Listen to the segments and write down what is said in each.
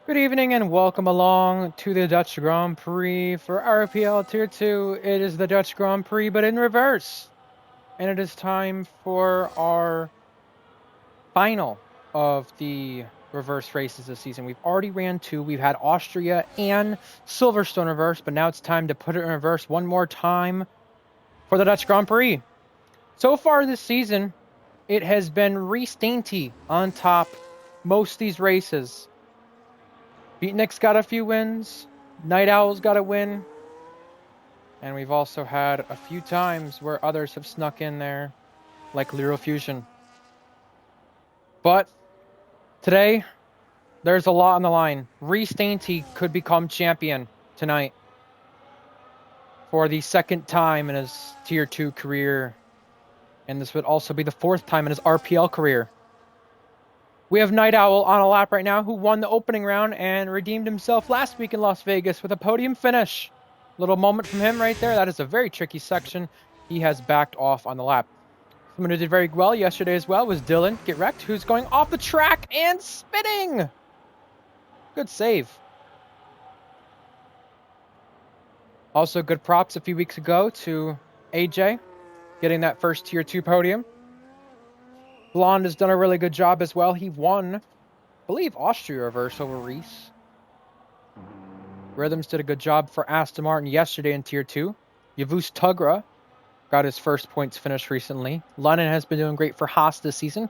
Good evening and welcome along to the Dutch Grand Prix for RPL Tier 2. It is the Dutch Grand Prix, but in reverse. And it is time for our final of the reverse races this season. We've already ran two. We've had Austria and Silverstone reverse, but now it's time to put it in reverse one more time for the Dutch Grand Prix. So far this season, it has been Reese Dainty on top most of these races. Beatnik's got a few wins. Night Owl's got a win. And we've also had a few times where others have snuck in there, like Lyral Fusion. But today, there's a lot on the line. Reese Dainty could become champion tonight for the second time in his Tier 2 career. And this would also be the fourth time in his RPL career. We have Night Owl on a lap right now, who won the opening round and redeemed himself last week in Las Vegas with a podium finish. Little moment from him right there. That is a very tricky section. He has backed off on the lap. Someone who did very well yesterday as well was Dylan Get Wrecked, who's going off the track and spinning. Good save. Also, good props a few weeks ago to AJ getting that first Tier 2 podium. Blonde has done a really good job as well. He won, I believe, Austria reverse over Reese. Rhythms did a good job for Aston Martin yesterday in Tier 2. Yavuz Tugra got his first points finish recently. Lennon has been doing great for Haas this season.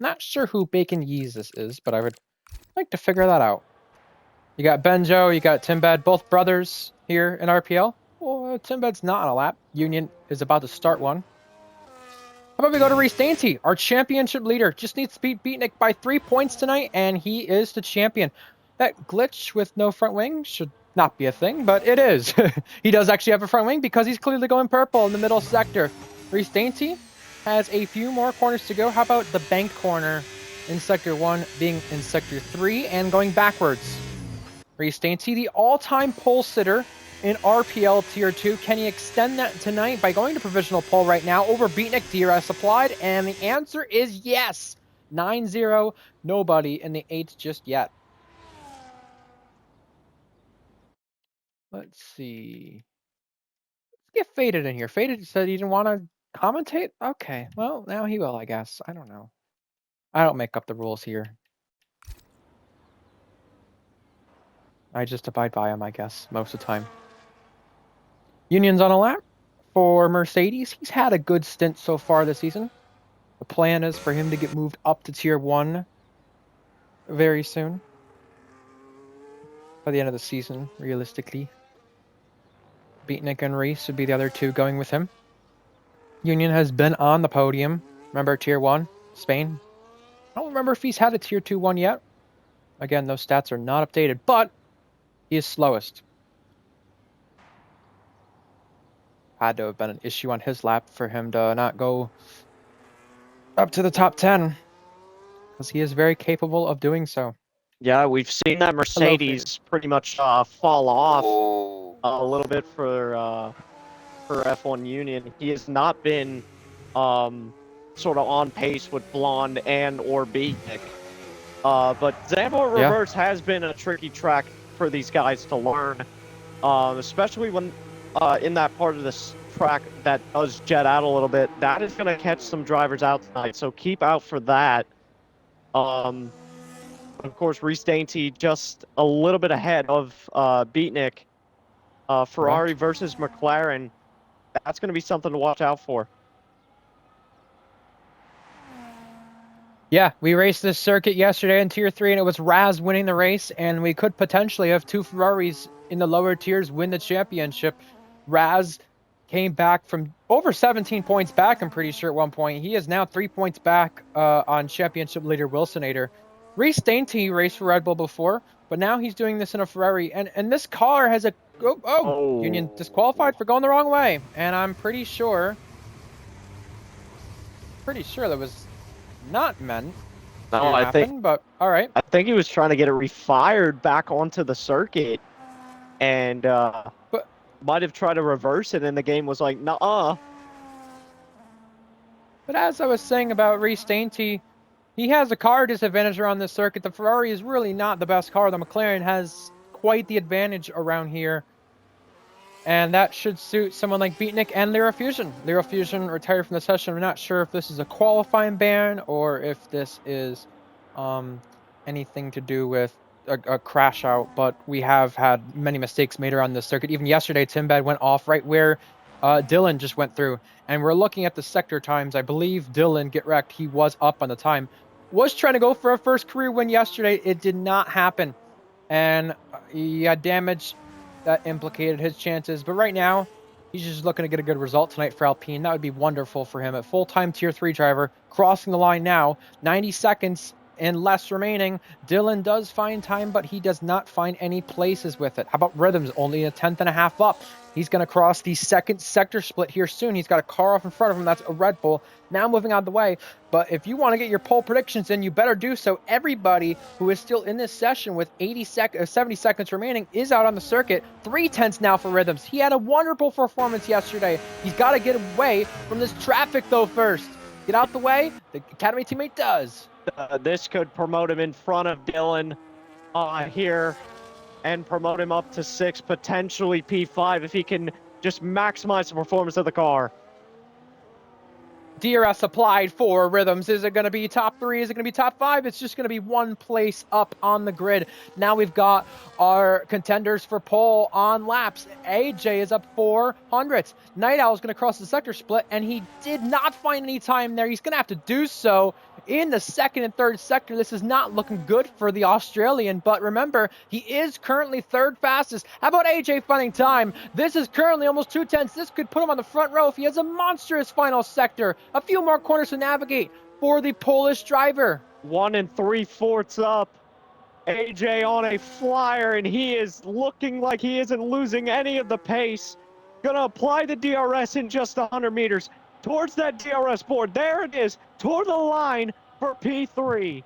Not sure who Bacon Yeezus is, but I would like to figure that out. You got Benjo, you got Timbad, both brothers here in RPL. Well, Timbad's not on a lap. Union is about to start one. How about we go to Reese Dainty, our championship leader. Just needs to beat Beatnik by 3 points tonight, and he is the champion. That glitch with no front wing should not be a thing, but it is. He does actually have a front wing because he's clearly going purple in the middle sector. Reese Dainty has a few more corners to go. How about the bank corner in Sector 1 being in Sector 3 and going backwards? Reese Dainty, the all-time pole sitter in RPL Tier 2. Can he extend that tonight by going to provisional pole right now over Beatnik DRS applied? And the answer is yes. 9-0, nobody in the 8th just yet. Let's see. Let's get Faded in here. Faded said he didn't want to commentate? Okay, well, now he will, I guess. I don't know. I don't make up the rules here. I just abide by them, I guess, most of the time. Union's on a lap for Mercedes. He's had a good stint so far this season. The plan is for him to get moved up to Tier 1 very soon. By the end of the season, realistically. Beatnik and Reese would be the other two going with him. Union has been on the podium. Remember Tier 1, Spain? I don't remember if he's had a Tier 2 one yet. Again, those stats are not updated, but he is slowest. Had to have been an issue on his lap for him to not go up to the top 10, because he is very capable of doing so. Yeah, we've seen that Mercedes pretty much fall off a little bit for F1 Union. He has not been sort of on pace with Blonde and or Beatnik. But Zandvoort Reverse has been a tricky track for these guys to learn, especially when in that part of this track that does jet out a little bit. That is going to catch some drivers out tonight, so keep out for that. Of course, Reese Dainty just a little bit ahead of Beatnik. Ferrari versus McLaren. That's going to be something to watch out for. Yeah, we raced this circuit yesterday in Tier 3, and it was Raz winning the race, and we could potentially have two Ferraris in the lower tiers win the championship. Raz came back from over 17 points back, I'm pretty sure, at one point. He is now 3 points back on championship leader Wilsonator. Reese Dainty raced for Red Bull before, but now he's doing this in a Ferrari, and this car has a... Union disqualified for going the wrong way, and I'm pretty sure that was not meant to happen, but all right. I think he was trying to get it refired back onto the circuit, and but might have tried to reverse it, and the game was like, nuh-uh. But as I was saying about Reese Dainty, He has a car disadvantage around this circuit. The Ferrari is really not the best car. The McLaren has quite the advantage around here. And that should suit someone like Beatnik and Lyra Fusion. Lyra Fusion retired from the session. I'm not sure if this is a qualifying ban or if this is anything to do with a crash out, but we have had many mistakes made around this circuit. Even yesterday, Timbad went off right where Dylan just went through. And we're looking at the sector times. I believe Dylan, get wrecked, he was up on the time. Was trying to go for a first career win yesterday. It did not happen. And he had damage that implicated his chances. But right now, he's just looking to get a good result tonight for Alpine. That would be wonderful for him. A full-time Tier 3 driver, crossing the line now, 90 seconds and less remaining. Dylan does find time, but he does not find any places with it. How about Rhythms? Only a tenth and a half up. He's going to cross the second sector split here soon. He's got a car off in front of him. That's a Red Bull. Now moving out of the way. But if you want to get your pole predictions in, you better do so. Everybody who is still in this session with 70 seconds remaining is out on the circuit. 3/10 now for Rhythms. He had a wonderful performance yesterday. He's got to get away from this traffic, though, first. Get out the way. The Academy teammate does. This could promote him in front of Dylan here and promote him up to 6, potentially P5 if he can just maximize the performance of the car. DRS applied for Rhythms. Is it going to be top 3? Is it going to be top 5? It's just going to be one place up on the grid. Now we've got our contenders for pole on laps. AJ is up 400. Night Owl is going to cross the sector split, and he did not find any time there. He's going to have to do so in the second and third sector. This is not looking good for the Australian, but remember, he is currently third fastest. How about AJ finding time? This is currently almost 2/10. This could put him on the front row if he has a monstrous final sector. A few more corners to navigate for the Polish driver. 1 3/4 up. AJ on a flyer, and he is looking like he isn't losing any of the pace. Gonna apply the DRS in just 100 meters towards that DRS board. There it is, toward the line for P3.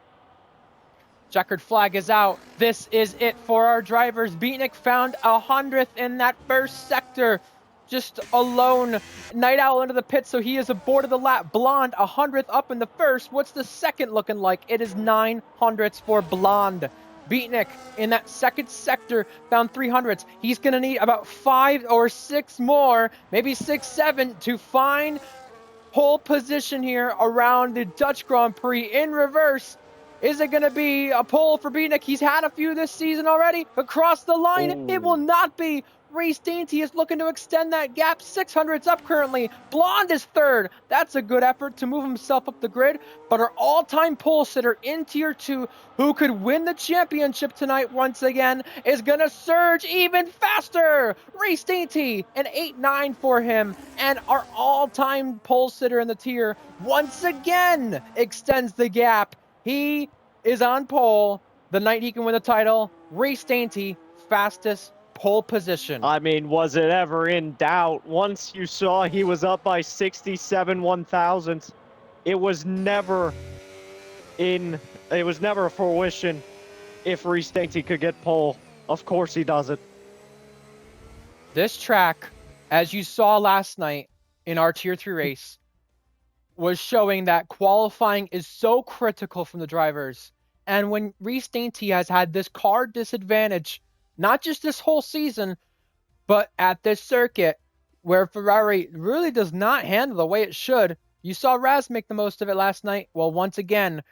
Checkered flag is out. This is it for our drivers. Beatnik found 100th in that first sector. Just alone. Night Owl into the pit, so he is aboard of the lap. Blonde, 100th up in the first. What's the second looking like? It is 900ths for Blonde. Beatnik in that second sector found 300ths. He's going to need about 5 or 6 more, maybe 6, 7 to find pole position here around the Dutch Grand Prix in reverse. Is it going to be a pole for Beatnik? He's had a few this season already. Across the line, Ooh. It will not be. Reese Dainty is looking to extend that gap. 600's up currently. Blonde is third. That's a good effort to move himself up the grid. But our all-time pole sitter in Tier 2, who could win the championship tonight once again, is going to surge even faster. Reese Dainty, an 8-9 for him. And our all-time pole sitter in the tier once again extends the gap. He is on pole the night he can win the title. Reese Dainty, fastest pole position. I mean, was it ever in doubt? Once you saw he was up by 67 1,000, it was never a fruition if Reese Dainty could get pole. Of course he does it. This track, as you saw last night in our Tier 3 race, was showing that qualifying is so critical from the drivers. And when Reese Dainty has had this car disadvantage, not just this whole season, but at this circuit where Ferrari really does not handle the way it should. You saw Raz make the most of it last night. Well, once again,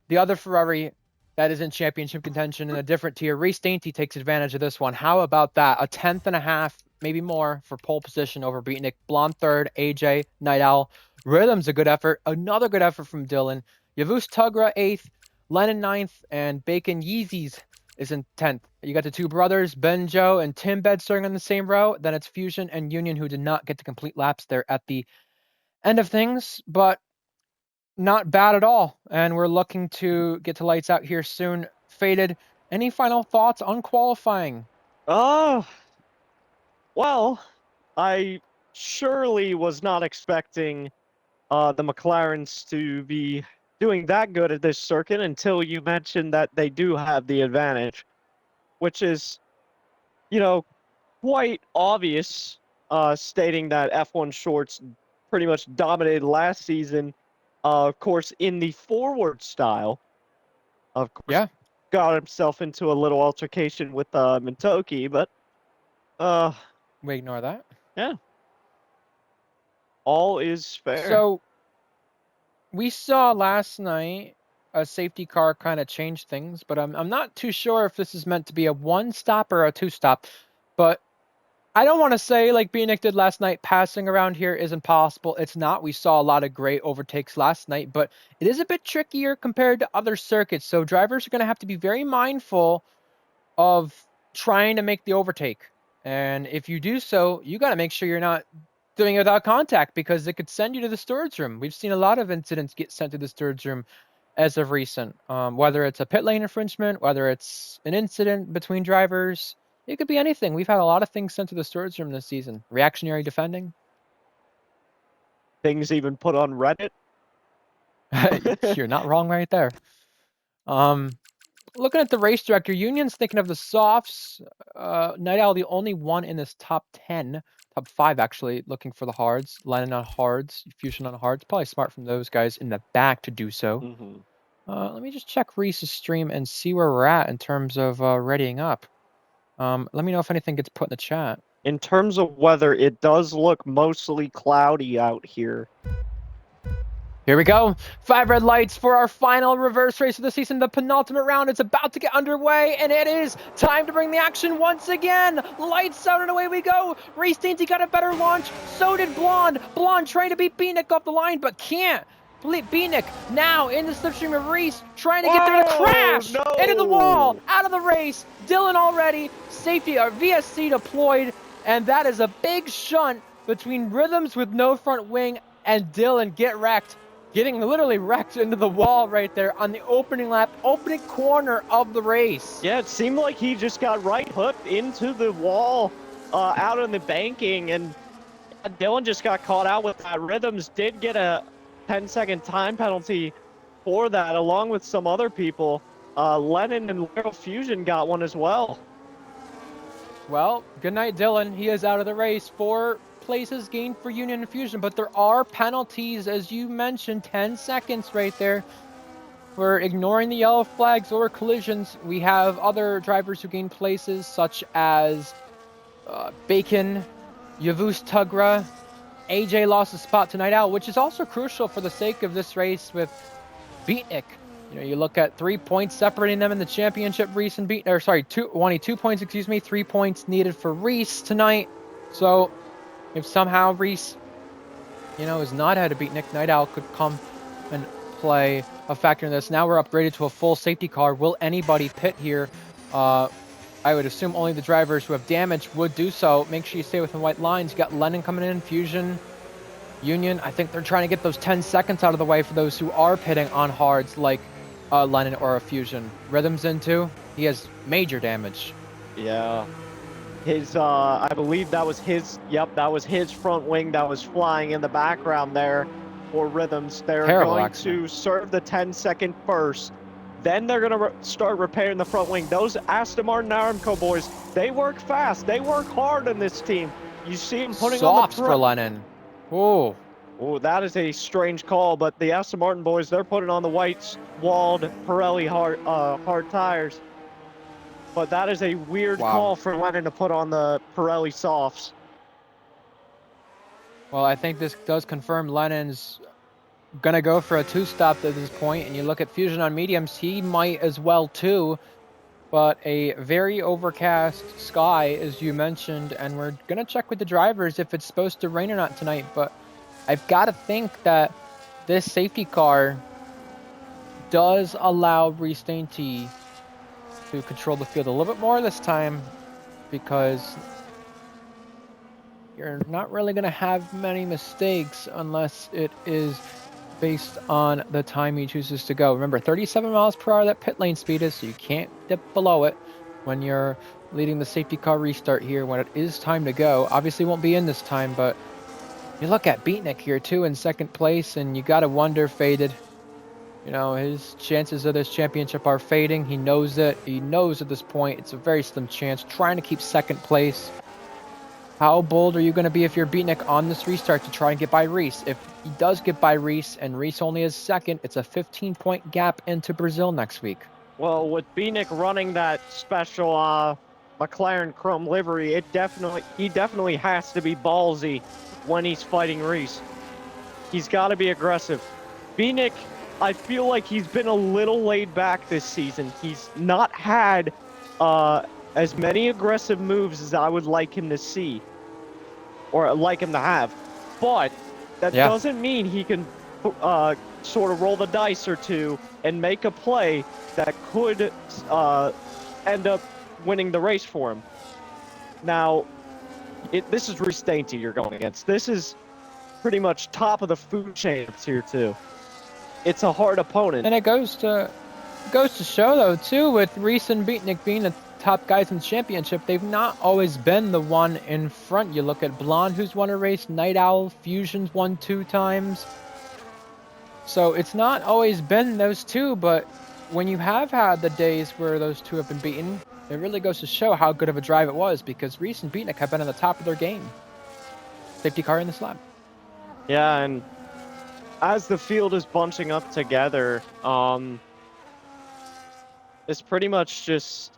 the other Ferrari that is in championship contention in a different tier, Reese Dainty takes advantage of this one. How about that? A 10th and a half, maybe more, for pole position over Beatnik. Blonde third, AJ, Night Owl. Rhythm's a good effort. Another good effort from Dylan. Yavuz Tugra 8th, Lennon 9th, and Bacon Yeezys is in 10th. You got the two brothers, Benjo and Timbed, starting on the same row. Then it's Fusion and Union, who did not get to complete laps there at the end of things, but not bad at all. And we're looking to get to lights out here soon. Faded, any final thoughts on qualifying? Well, I surely was not expecting the McLarens to be doing that good at this circuit until you mentioned that they do have the advantage, which is, quite obvious, stating that F1 Shorts pretty much dominated last season Of course, in the forward style, of course, Yeah, got himself into a little altercation with Mintoki, but we ignore that. yeah, all is fair. So we saw last night a safety car kind of change things, but I'm not too sure if this is meant to be a one stop or a two stop. But I don't want to say like Beanick did last night, passing around here is impossible. It's not. We saw a lot of great overtakes last night, but it is a bit trickier compared to other circuits. So drivers are going to have to be very mindful of trying to make the overtake. And if you do so, you got to make sure you're not doing it without contact because it could send you to the storage room. We've seen a lot of incidents get sent to the storage room as of recent, whether it's a pit lane infringement, whether it's an incident between drivers. It could be anything. We've had a lot of things sent to the storage room this season. Reactionary defending. Things even put on Reddit. You're not wrong right there. Looking at the race director, Union's thinking of the softs. Night Owl, the only one in this top 10, top 5 actually, looking for the hards. Lennon on hards, Fusion on hards. Probably smart from those guys in the back to do so. Let me just check Reese's stream and see where we're at in terms of readying up. Let me know if anything gets put in the chat. In terms of weather, it does look mostly cloudy out here. Here we go. 5 red lights for our final reverse race of the season. The penultimate round is about to get underway, and it is time to bring the action once again. Lights out and away we go. Reese Dainty got a better launch. So did Blonde. Blonde trying to beat Beanick off the line, but can't. Beanick now in the slipstream of Reese, trying to get there to crash into the wall, out of the race. Dylan already, safety, VSC deployed, and that is a big shunt between Rhythms with no front wing and Dylan get wrecked. Getting literally wrecked into the wall right there on the opening lap, opening corner of the race. Yeah, it seemed like he just got right hooked into the wall out on the banking, and Dylan just got caught out with that. Rhythms did get a 10-second time penalty for that, along with some other people. Lennon and Little Fusion got one as well. Well, good night, Dylan. He is out of the race. 4 places gained for Union and Fusion, but there are penalties, as you mentioned, 10 seconds right there. We're ignoring the yellow flags or collisions. We have other drivers who gain places, such as Bacon, Yavuz Tugra. AJ lost a spot to Night Owl, which is also crucial for the sake of this race with Beatnik. You know, you look at 3 points separating them in the championship. Reese and Beat, or sorry, 2 points, 3 points needed for Reese tonight. So if somehow Reese, is not ahead to beat Nick, Night Owl could come and play a factor in this. Now we're upgraded to a full safety car. Will anybody pit here? I would assume only the drivers who have damage would do so. Make sure you stay within white lines. You got Lennon coming in, Fusion, Union. I think they're trying to get those 10 seconds out of the way for those who are pitting on hards like Lennon or a Fusion. Rhythm's into. He has major damage. Yeah. His, I believe that was his, that was his front wing that was flying in the background there for Rhythms. They're going to serve the 10-second first. Then they're going to start repairing the front wing. Those Aston Martin Aramco boys, they work fast. They work hard on this team. You see them putting on the front. For Lennon. Oh. Oh, that is a strange call, but the Aston Martin boys, they're putting on the white-walled Pirelli hard tires. But that is a weird call for Lennon to put on the Pirelli softs. Well, I think this does confirm Lennon's going to go for a 2-stop at this point. And you look at Fusion on mediums, he might as well too. But a very overcast sky, as you mentioned. And we're going to check with the drivers if it's supposed to rain or not tonight. But I've got to think that this safety car does allow Reese Dainty to control the field a little bit more this time, because you're not really going to have many mistakes unless it is based on the time he chooses to go. Remember, 37 miles per hour that pit lane speed is, so you can't dip below it when you're leading the safety car restart here when it is time to go. Obviously won't be in this time, but you look at Beatnik here too in second place, and you got to wonder, Faded, his chances of this championship are fading. He knows it. He knows at this point it's a very slim chance. Trying to keep second place. How bold are you going to be if you're Beatnik on this restart to try and get by Reese? If he does get by Reese and Reese only is second, it's a 15-point gap into Brazil next week. Well, with Beanick running that special McLaren Chrome livery, he definitely has to be ballsy when he's fighting Reese. He's got to be aggressive. Beanick, I feel like he's been a little laid back this season. He's not had as many aggressive moves as I would like him to see, or like him to have. But that doesn't mean he can sort of roll the dice or two and make a play that could end up winning the race for him. Now, this is Reese Dainty you're going against. This is pretty much top of the food chain of Tier 2. It's a hard opponent. And it goes to show, though, too, with Reese and Beatnik being the top guys in the championship, they've not always been the one in front. You look at Blonde, who's won a race, Night Owl, Fusion's won 2 times. So it's not always been those two, but when you have had the days where those two have been beaten, it really goes to show how good of a drive it was, because Reese and Beatnik have been on the top of their game. Safety car in this lap. Yeah, and as the field is bunching up together, it's pretty much just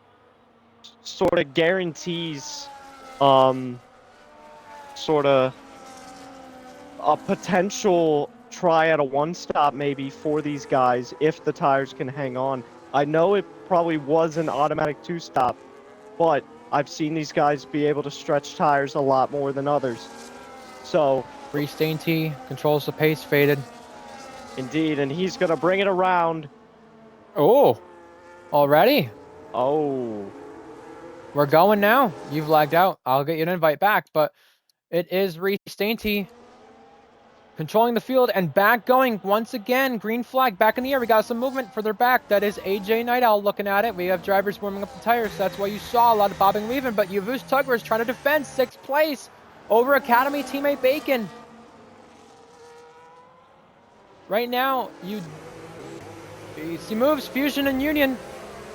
sort of guarantees sort of a potential try at a one-stop maybe for these guys if the tires can hang on. I know it probably was an automatic 2-stop, but I've seen these guys be able to stretch tires a lot more than others. So Reese Dainty controls the pace, faded. Indeed, and he's going to bring it around. Oh, already? Oh. We're going now. You've lagged out. I'll get you an invite back, but it is Reese Dainty controlling the field and back going once again. Green flag back in the air. We got some movement further back. That is AJ Night Owl looking at it. We have drivers warming up the tires. That's why you saw a lot of bobbing weaving, but Yavuz Tugger is trying to defend 6th place over Academy teammate Bacon. Right now, you see moves, Fusion and Union.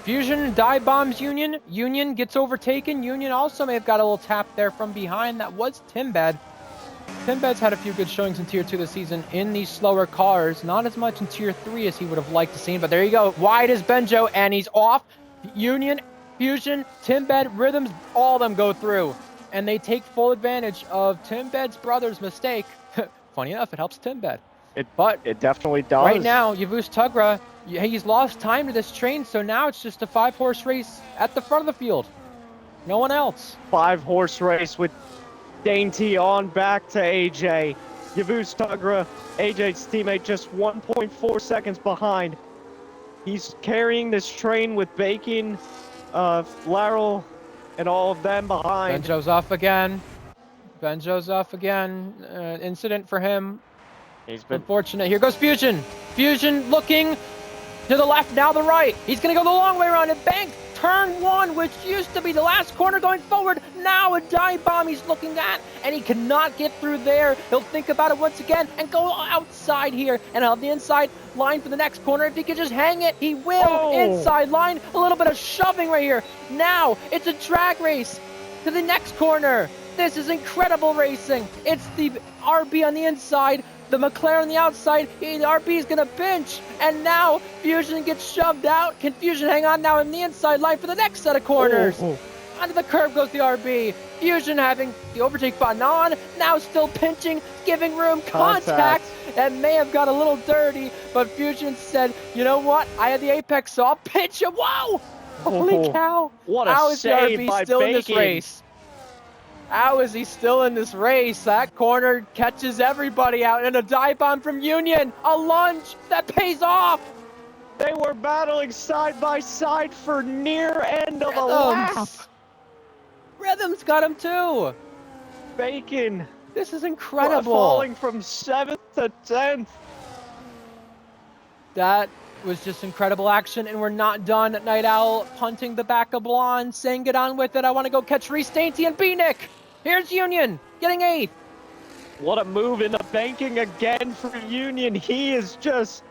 Fusion dive bombs Union. Union gets overtaken. Union also may have got a little tap there from behind. That was Timbed. Timbed's had a few good showings in Tier 2 this season in these slower cars. Not as much in Tier 3 as he would have liked to see, but there you go. Wide is Benjo, and he's off. Union, Fusion, Timbed, Rhythms, all of them go through. And they take full advantage of Timbed's brother's mistake. Funny enough, it helps Timbed. But it definitely does. Right now, Yavuz Tugra, he's lost time to this train, so now it's just a 5-horse race at the front of the field. No one else. 5-horse race with Dainty on back to AJ. Yavuz Tugra, AJ's teammate, just 1.4 seconds behind. He's carrying this train with Bacon, Laryl, and all of them behind. Benjo's off again. Benjo's off again. Incident for him. He's been unfortunate. Here goes Fusion. Fusion looking to the left, now the right. He's going to go the long way around and bank turn 1, which used to be the last corner going forward. Now a dive bomb he's looking at, and he cannot get through there. He'll think about it once again and go outside here and on the inside line for the next corner. If he could just hang it, he will. Oh. Inside line, a little bit of shoving right here. Now it's a drag race to the next corner. This is incredible racing. It's the RB on the inside, the McLaren on the outside. The RB is going to pinch, and now Fusion gets shoved out. Can Fusion hang on now in the inside line for the next set of corners? Onto the curb goes the RB. Fusion having the overtake button on, now still pinching, giving room, contact, and may have got a little dirty, but Fusion said, you know what, I had the apex, so I'll pinch him. Whoa! Holy cow! What a How is the save RB by still Bacon. in this race? How is he still in this race? That corner catches everybody out, and a dive bomb from Union. A lunge that pays off. They were battling side by side for near end of a lap. Rhythms got him too. Bacon. This is incredible. Falling from 7th to 10th. That was just incredible action, and we're not done. Night Owl punting the back of Blonde, saying get on with it. I want to go catch Reese Dainty and Beanick. Here's Union getting 8th. What a move in the banking again for Union. He is just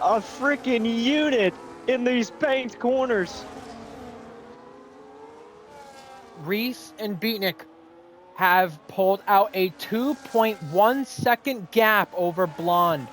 a freaking unit in these banked corners. Reese and Beatnik have pulled out a 2.1 second gap over Blonde.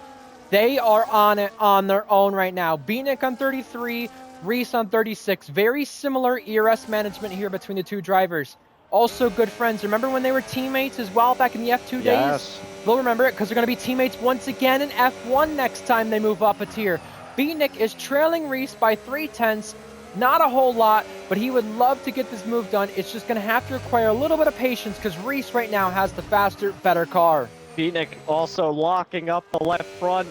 They are on it on their own right now. Beatnik on 33, Reese on 36. Very similar ERS management here between the two drivers. Also good friends. Remember when they were teammates as well back in the F2 days? They'll remember it because they're going to be teammates once again in F1 next time they move up a tier. Beatnik is trailing Reese by 3/10. Not a whole lot, but he would love to get this move done. It's just going to have to require a little bit of patience because Reese right now has the faster, better car. Beatnik also locking up the left front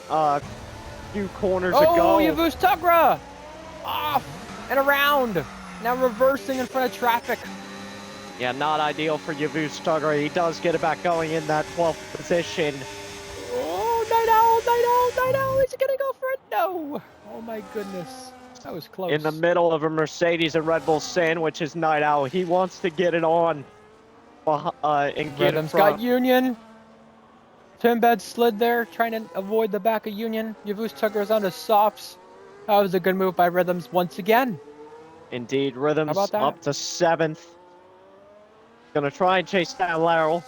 few corners ago. Oh, Yavuz Tugra! Off and around. Now reversing in front of traffic. Yeah, not ideal for Yavuz Tugra. He does get it back going in that 12th position. Oh, Night Owl, is he going to go for it? No. Oh my goodness. That was close. In the middle of a Mercedes and Red Bull sandwich is Night Owl. He wants to get it on and get Rhythm's it got Union. Timbed slid there, trying to avoid the back of Union. Yavuz Tugra's on the softs. That was a good move by Rhythms once again. Indeed, Rhythms up to 7th. Gonna try and chase down Laryl.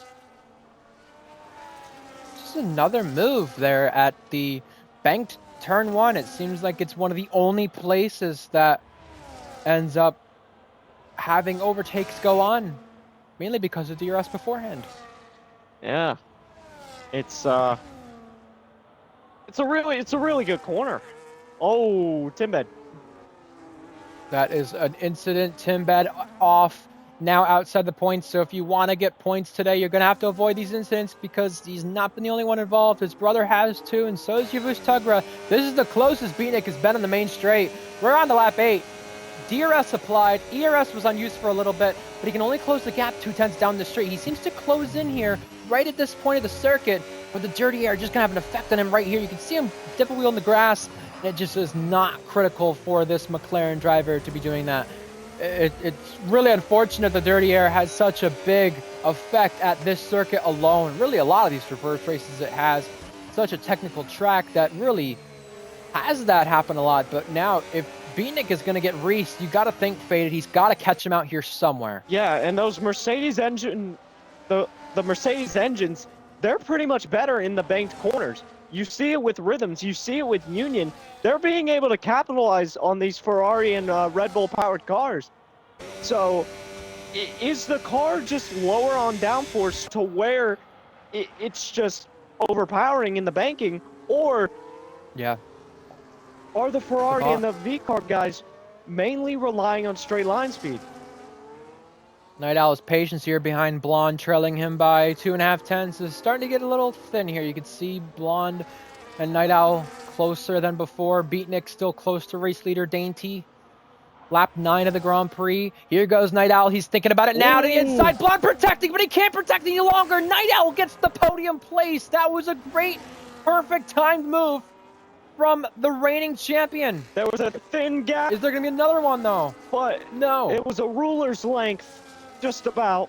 Just another move there at the banked turn 1. It seems like it's one of the only places that ends up having overtakes go on, mainly because of DRS beforehand. Yeah, it's a really good corner. Oh, Timbed. That is an incident. Timbed off now outside the points. So if you want to get points today, you're going to have to avoid these incidents because he's not been the only one involved. His brother has too, and so is Yavuz Tugra. This is the closest Beatnik has been on the main straight. We're on to lap 8. DRS applied. ERS was unused for a little bit, but he can only close the gap 2/10 down the straight. He seems to close in here right at this point of the circuit, but the dirty air just going to have an effect on him right here. You can see him dip a wheel in the grass, and it just is not critical for this McLaren driver to be doing that. It's really unfortunate the dirty air has such a big effect at this circuit alone. Really, a lot of these reverse races, it has such a technical track that really has that happen a lot. But now, if Beatnik is going to get Reese, you got to think Faded. He's got to catch him out here somewhere. Yeah, and those Mercedes engine, the Mercedes engines, they're pretty much better in the banked corners. You see it with Rhythms, you see it with Union. They're being able to capitalize on these Ferrari and Red Bull powered cars. So is the car just lower on downforce to where it's just overpowering in the banking, or yeah, are the Ferrari and the V-Carb guys mainly relying on straight line speed? Night Owl's patience here behind Blonde, trailing him by 2.5 tenths, is starting to get a little thin here. You can see Blonde and Night Owl closer than before. Beatnik still close to race leader Dainty. Lap 9 of the Grand Prix. Here goes Night Owl. He's thinking about it now. To the inside. Blonde protecting, but he can't protect any longer. Night Owl gets the podium place. That was a great, perfect timed move from the reigning champion. There was a thin gap. Is there going to be another one, though? But no. It was a ruler's length. Just about.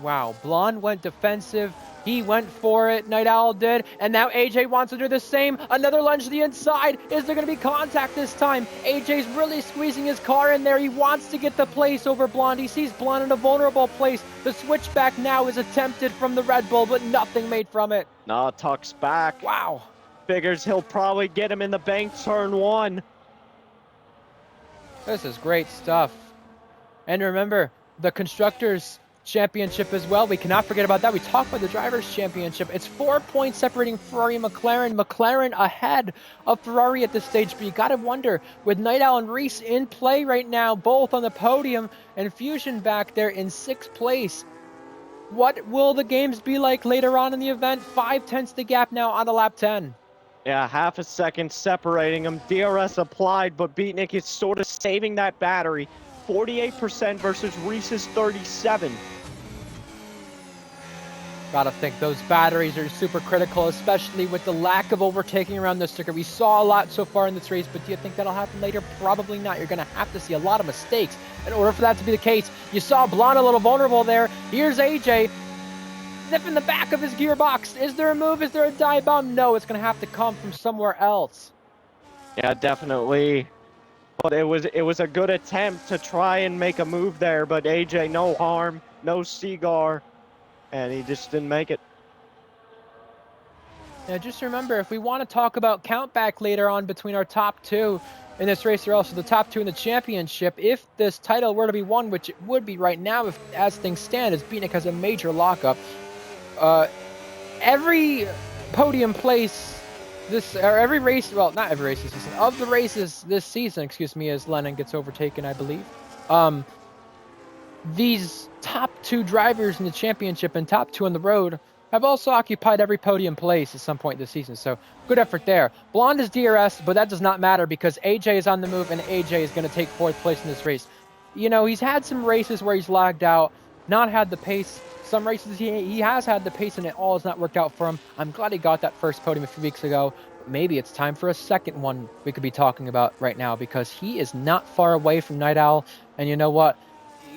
Wow, Blonde went defensive. He went for it. Night Owl did. And now AJ wants to do the same. Another lunge to the inside. Is there going to be contact this time? AJ's really squeezing his car in there. He wants to get the place over Blonde. He sees Blonde in a vulnerable place. The switchback now is attempted from the Red Bull, but nothing made from it. No, tucks back. Wow. Figures he'll probably get him in the bank turn 1. This is great stuff. And remember, the Constructors' Championship as well. We cannot forget about that. We talked about the Drivers' Championship. It's 4 points separating Ferrari and McLaren. McLaren ahead of Ferrari at this stage. But you got to wonder, with Night Owl and Reese in play right now, both on the podium, and Fusion back there in 6th place, what will the games be like later on in the event? 5 tenths the gap now on the lap 10. Yeah, half a second separating them. DRS applied, but Beatnik is sort of saving that battery. 48% versus Reese's 37%. Gotta think those batteries are super critical, especially with the lack of overtaking around this circuit. We saw a lot so far in this race, but do you think that'll happen later? Probably not. You're gonna have to see a lot of mistakes in order for that to be the case. You saw Blonde a little vulnerable there. Here's AJ sniffing the back of his gearbox. Is there a move? Is there a dive bomb? No, it's gonna have to come from somewhere else. Yeah, definitely. But it was a good attempt to try and make a move there, but AJ, no harm. no Seagar, and he just didn't make it. Now, just remember, if we want to talk about countback later on between our top two in this race, or also the top two in the championship, if this title were to be won, which it would be right now, if as things stand, as Beatnik has a major lockup, every podium place or every race, well, not every race this season, of the races this season, excuse me, as Lennon gets overtaken, I believe. These top two drivers in the championship and top two on the road have also occupied every podium place at some point this season. So good effort there. Blonde is DRS, but that does not matter because AJ is on the move and AJ is going to take fourth place in this race. You know, he's had some races where he's lagged out, not had the pace. Some races he has had the pace and it all has not worked out for him. I'm glad he got that first podium a few weeks ago. But maybe it's time for a second one we could be talking about right now because he is not far away from Night Owl. And you know what?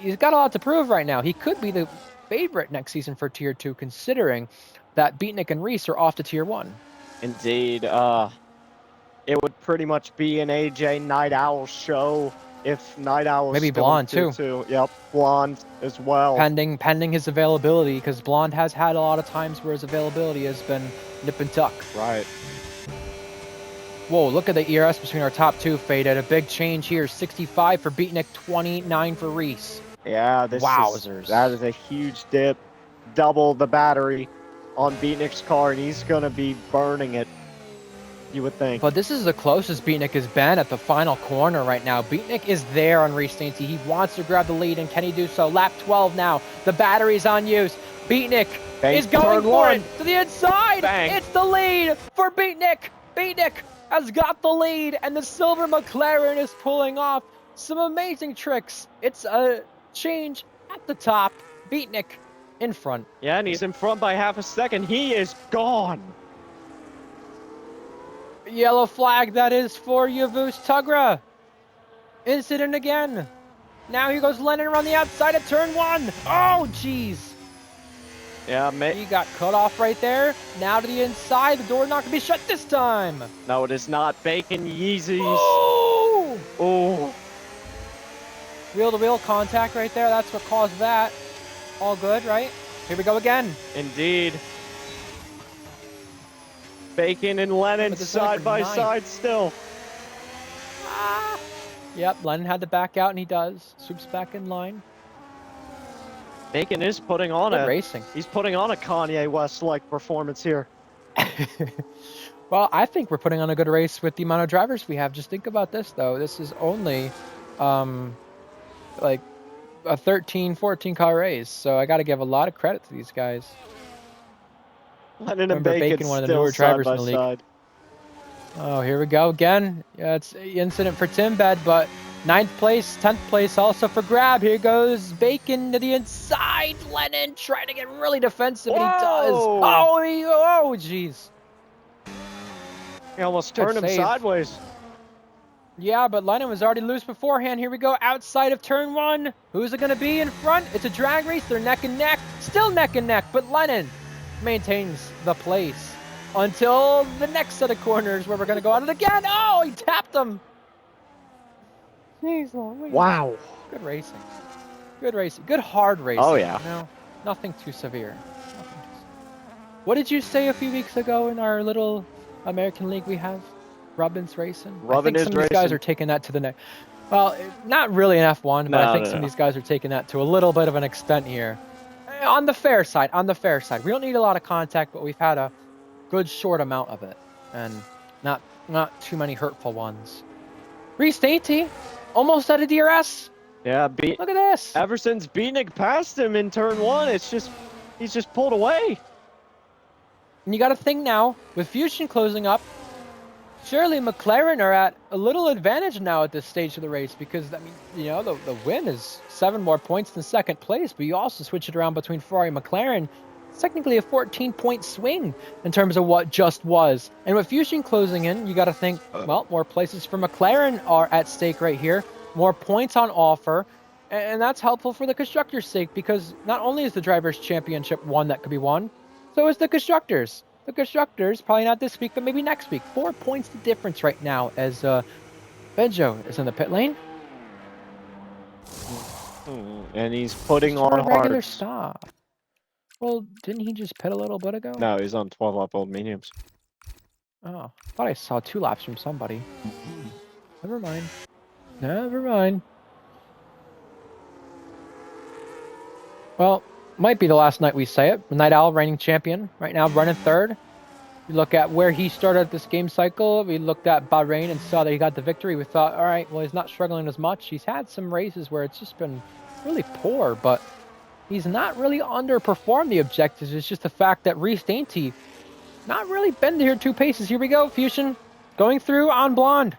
He's got a lot to prove right now. He could be the favorite next season for Tier 2, considering that Beatnik and Reese are off to Tier 1. Indeed. It would pretty much be an AJ Night Owl show if Night Owl maybe still Blonde too. Yep, Blonde as well. Pending his availability, because Blonde has had a lot of times where his availability has been nip and tuck. Right. Whoa, look at the ERS between our top two, Faded. A big change here. 65 for Beatnik, 29 for Reese. Yeah, that is a huge dip. Double the battery on Beatnik's car, and he's going to be burning it, you would think. But this is the closest Beatnik has been at the final corner right now. Beatnik is there on Reese Dainty. He wants to grab the lead, and can he do so? Lap 12 now. The battery's on use. Beatnik is going for it to the inside. Bang. It's the lead for Beatnik. Beatnik has got the lead, and the silver McLaren is pulling off some amazing tricks. It's a change at the top. Beatnik in front. Yeah, and he's in front by half a second. He is gone. Yellow flag, that is for Yavuz Tugra. Incident again. Now here goes Lennon around the outside of turn one. Oh, jeez. Yeah, he got cut off right there. Now to the inside. The door not going to be shut this time. No, it is not. Bacon Yeezys. Oh! Oh. Wheel-to-wheel contact right there. That's what caused that. All good, right? Here we go again. Indeed. Bacon and Lennon side by side still. Ah. Yep, Lennon had to back out, and he does. Swoops back in line. Bacon is putting on racing. He's putting on a Kanye West-like performance here. Well, I think we're putting on a good race with the amount of drivers we have. Just think about this, though. This is only like a 13, 14 car race. So I got to give a lot of credit to these guys. Lennon and Bacon, one of the newer drivers in the league. Side. Oh, here we go again. Yeah, it's an incident for Timbed, but 9th place, 10th place also for grab. Here goes Bacon to the inside. Lennon trying to get really defensive, and he does. Oh, jeez. He almost turned him sideways. Yeah, but Lennon was already loose beforehand. Here we go, outside of turn one. Who's it going to be in front? It's a drag race. They're neck and neck. Still neck and neck, but Lennon maintains the place until the next set of corners where we're going to go at it again. Oh, he tapped him. Jeez, wow. Good racing. Good racing. Good hard racing. Oh, yeah. You know, nothing too severe. What did you say a few weeks ago in our little American League we have? Rubbin's Racing? I think some of these guys are taking that to the next. Well, not really an F1, but I think some of these guys are taking that to a little bit of an extent here. On the fair side, we don't need a lot of contact, but we've had a good short amount of it, and not too many hurtful ones. Reese Dainty, almost out of DRS. Yeah, look at this. Ever since Beatnik passed him in turn one, he's just pulled away. And you got to think now, with Fusion closing up, surely McLaren are at a little advantage now at this stage of the race because, I mean, you know, the win is 7 more points than second place, but you also switch it around between Ferrari and McLaren. It's technically a 14-point swing in terms of what just was. And with Fusion closing in, you got to think, well, more places for McLaren are at stake right here, more points on offer, and that's helpful for the constructors' sake because not only is the Drivers' Championship one that could be won, so is the Constructors. The Constructors, probably not this week, but maybe next week. 4 points the difference right now as Benjo is in the pit lane. And he's putting Just for on a regular hards. stop. Well, didn't he just pit a little bit ago? No, he's on 12-lap old mediums. Oh, I thought I saw 2 laps from somebody. Never mind. Never mind. Well, might be the last night we say it. Night Owl reigning champion. Right now running third. You look at where he started this game cycle. We looked at Bahrain and saw that he got the victory. We thought, all right, well, he's not struggling as much. He's had some races where it's just been really poor, but he's not really underperformed the objectives. It's just the fact that Reese Dainty not really been here 2 paces. Here we go, Fusion going through on Blonde.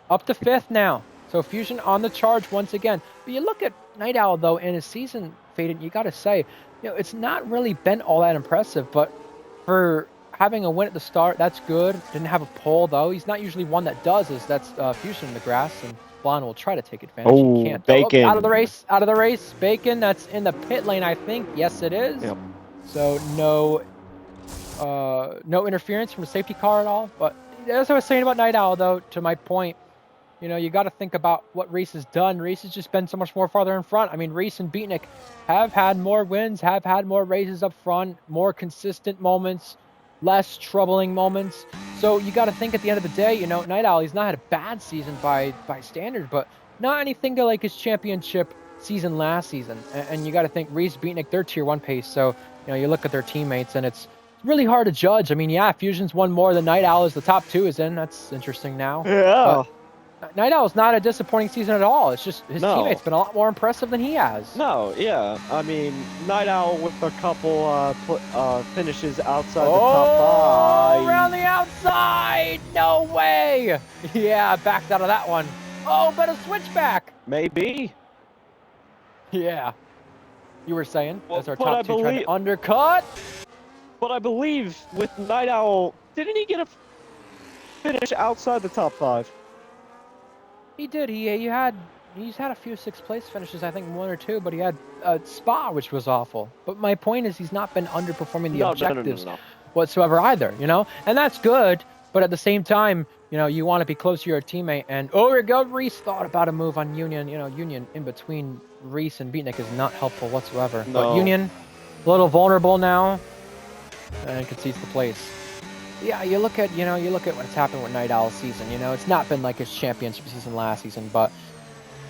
Up to 5th now. So Fusion on the charge once again. But you look at Night Owl, though, in his season, Faden, you got to say, it's not really been all that impressive. But for having a win at the start, that's good. Didn't have a pole, though. He's not usually one that does. That's Fusion in the grass, and Blonde will try to take advantage. Oh, He can't. Bacon. Out of the race. Bacon, that's in the pit lane, I think. Yes, it is. Yep. So no interference from the safety car at all. But as I was saying about Night Owl, though, to my point, you got to think about what Reese has done. Reese has just been so much more farther in front. I mean, Reese and Beatnik have had more wins, have had more races up front, more consistent moments, less troubling moments. So you got to think at the end of the day, Night Owl, he's not had a bad season by standard, but not anything to like his championship season last season. And you got to think Reese, Beatnik, they're tier 1 pace. So, you look at their teammates and it's really hard to judge. I mean, yeah, Fusion's won more than Night Owl is the top 2 is in. That's interesting now. Yeah. But Night Owl's not a disappointing season at all. It's just his teammates been a lot more impressive than he has. No, yeah. I mean, Night Owl with a couple finishes outside the top 5. Around the outside! No way! Yeah, backed out of that one. Oh, but a switchback! Maybe. Yeah. You were saying, as our but top 2 tried to undercut? But I believe with Night Owl, didn't he get a finish outside the top 5? He did. He's had a few 6th place finishes, I think 1 or 2, but he had a Spa, which was awful. But my point is he's not been underperforming the objectives whatsoever either, And that's good, but at the same time, you want to be close to your teammate. And here we go, Reese thought about a move on Union. Union in between Reese and Beatnik is not helpful whatsoever. No. But Union, a little vulnerable now, and concedes the place. Yeah, you look at what's happened with Night Owl's season. It's not been like his championship season last season, but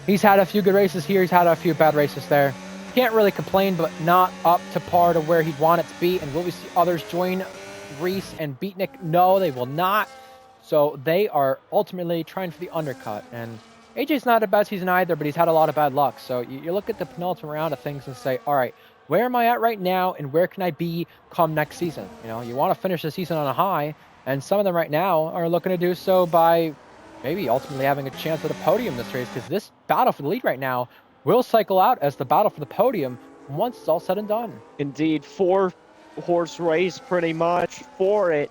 he's had a few good races here. He's had a few bad races there. Can't really complain, but not up to par to where he'd want it to be. And will we see others join Reese and Beatnik? No, they will not. So they are ultimately trying for the undercut. And AJ's not a bad season either, but he's had a lot of bad luck. So you look at the penultimate round of things and say, all right, where am I at right now, and where can I be come next season? You want to finish the season on a high, and some of them right now are looking to do so by maybe ultimately having a chance at a podium this race, because this battle for the lead right now will cycle out as the battle for the podium once it's all said and done. Indeed, 4-horse race pretty much for it.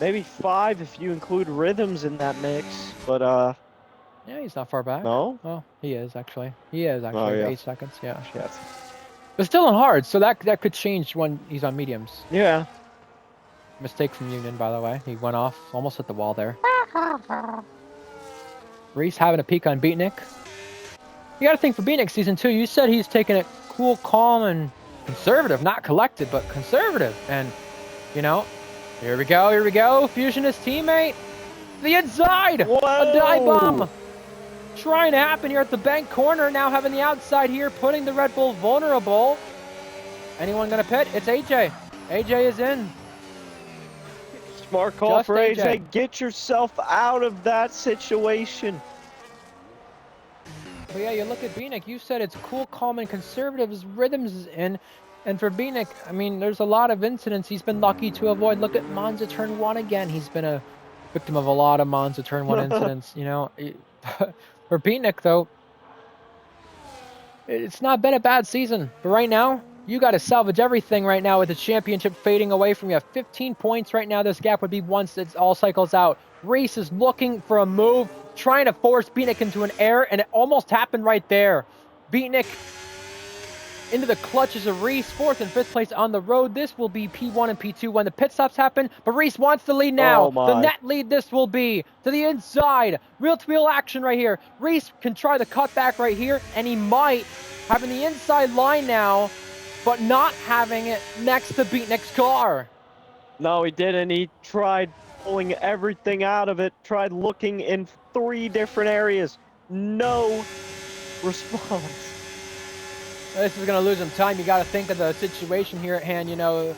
Maybe 5 if you include rhythms in that mix, but yeah, he's not far back. No? Well, he is actually. Oh, yeah. 8 seconds, yeah. Shit. But still on hard, so that could change when he's on mediums. Yeah. Mistake from Union, by the way. He went off, almost hit the wall there. Reese having a peek on Beatnik. You got to think for Beatnik season 2, you said he's taking it cool, calm, and conservative. Not collected, but conservative. And, here we go. Fusion his teammate. The inside! Whoa. A dive bomb! Trying to happen here at the bank corner, now having the outside here, putting the Red Bull vulnerable. Anyone gonna pit? It's AJ. AJ is in. Smart call for AJ. Get yourself out of that situation. But yeah, you look at Beatnik, you said it's cool, calm, and conservative. His rhythms is in. And for Beatnik, I mean, there's a lot of incidents he's been lucky to avoid. Look at Monza turn 1 again. He's been a victim of a lot of Monza turn 1 incidents, For Beatnik, though, it's not been a bad season. But right now, you got to salvage everything right now with the championship fading away from you. 15 points right now. This gap would be once it all cycles out. Reese is looking for a move, trying to force Beatnik into an air, and it almost happened right there. Beatnik into the clutches of Reese. 4th and 5th place on the road. This will be P1 and P2 when the pit stops happen, but Reese wants the lead now. The net lead this will be to the inside. Wheel-to-wheel action right here. Reese can try the cutback right here, and he might, having the inside line now, but not having it next to Beatnik's car. No, he didn't. He tried pulling everything out of it, tried looking in 3 different areas. No response. This is going to lose him time. You got to think of the situation here at hand. You know,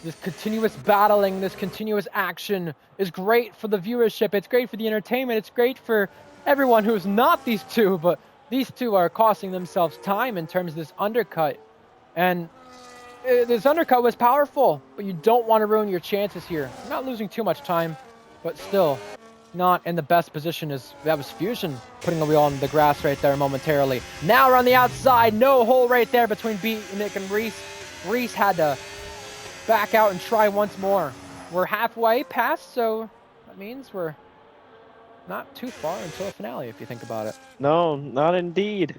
this continuous battling, this continuous action is great for the viewership. It's great for the entertainment. It's great for everyone who's not these two, but these two are costing themselves time in terms of this undercut. And this undercut was powerful, but you don't want to ruin your chances here. You're not losing too much time, but still not in the best position. As that was Fusion putting the wheel on the grass right there momentarily. Now we're on the outside, no hole right there between Beatnik and Reese. Reese had to back out and try once more. We're halfway past, so that means we're not too far until the finale, if you think about it. No, not indeed.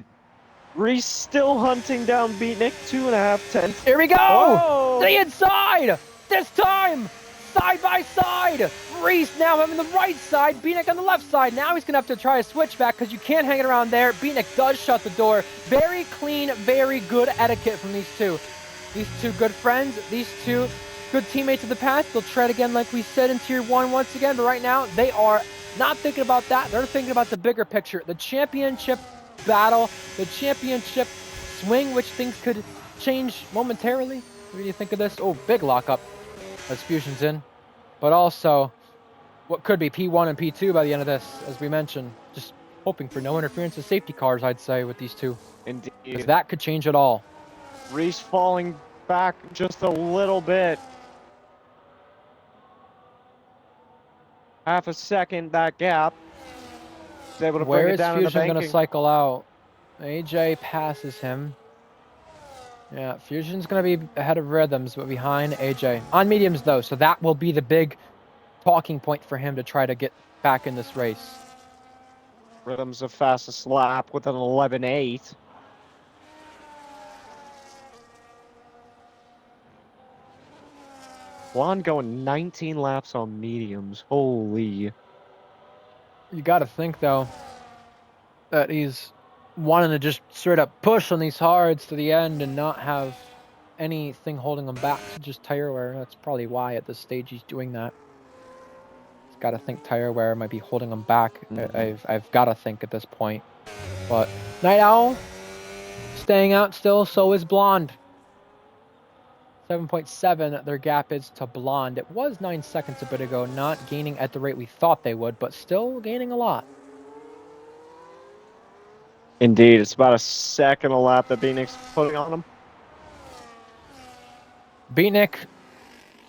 Reese still hunting down Beatnik, 2.5 tenths. Here we go! Whoa! The inside! This time! Side by side! Reese now having the right side, Beatnik on the left side. Now he's going to have to try a switchback because you can't hang it around there. Beatnik does shut the door. Very clean, very good etiquette from these two. These two good friends, these two good teammates of the past. They'll tread again like we said in Tier 1 once again, but right now they are not thinking about that. They're thinking about the bigger picture, the championship battle, the championship swing, which things could change momentarily. What do you think of this? Oh, big lockup as Fusion's in. But also, what could be P1 and P2 by the end of this, as we mentioned. Just hoping for no interference of safety cars, I'd say, with these two. Indeed. Because that could change it all. Reese falling back just a little bit. Half a second, that gap. He's able to bring it down in the banking. Where is Fusion going to cycle out? AJ passes him. Yeah, Fusion's going to be ahead of Rhythms, but behind AJ. On mediums, though, so that will be the big talking point for him to try to get back in this race. Rhythms the fastest lap with an 11.8. Blonde going 19 laps on mediums. Holy. You got to think, though, that he's wanting to just straight up push on these hards to the end and not have anything holding him back. So just tire wear. That's probably why at this stage he's doing that. He's got to think tire wear might be holding him back. I've got to think at this point. But Night Owl staying out still. So is Blonde. 7.7 their gap is to Blonde. It was 9 seconds a bit ago, not gaining at the rate we thought they would, but still gaining a lot. Indeed, it's about a second a lap that Beatnik's putting on him. Beatnik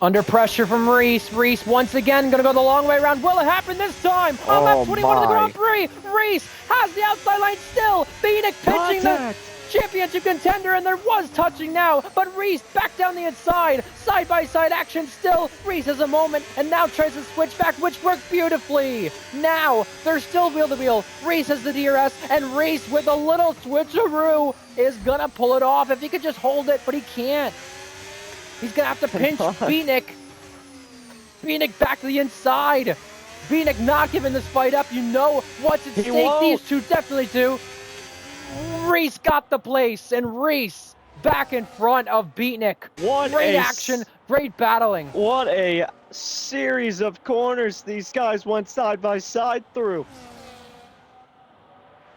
under pressure from Reese. Reese once again going to go the long way around. Will it happen this time? On lap 21 of the Grand Prix, Reese has the outside line still. Beatnik pitching the championship contender, and there was touching now, but Reese back down the inside. Side-by-side action still. Reese has a moment, and now tries to switch back, which worked beautifully. Now, they're still wheel-to-wheel. Reese has the DRS, and Reese with a little switcheroo is gonna pull it off if he could just hold it, but he can't. He's gonna have to pinch Beatnik. Beatnik back to the inside. Beatnik not giving this fight up. You know what's at stake. These two definitely do. Reese got the place, and Reese back in front of Beatnik. Great action, great battling. What a series of corners these guys went side by side through.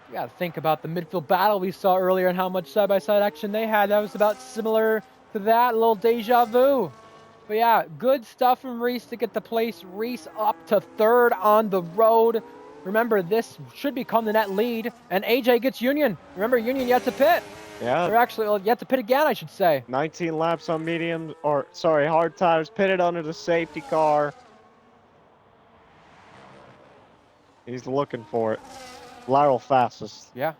You gotta think about the midfield battle we saw earlier and how much side-by-side action they had. That was about similar to that, a little deja vu. But yeah, good stuff from Reese to get the place. Reese up to 3rd on the road. Remember, this should become the net lead, and AJ gets Union. Remember, Union yet to pit. Yeah. They're actually yet to pit again, I should say. 19 laps on medium, or sorry, hard tires, pitted under the safety car. He's looking for it. Lateral fastest. Yeah.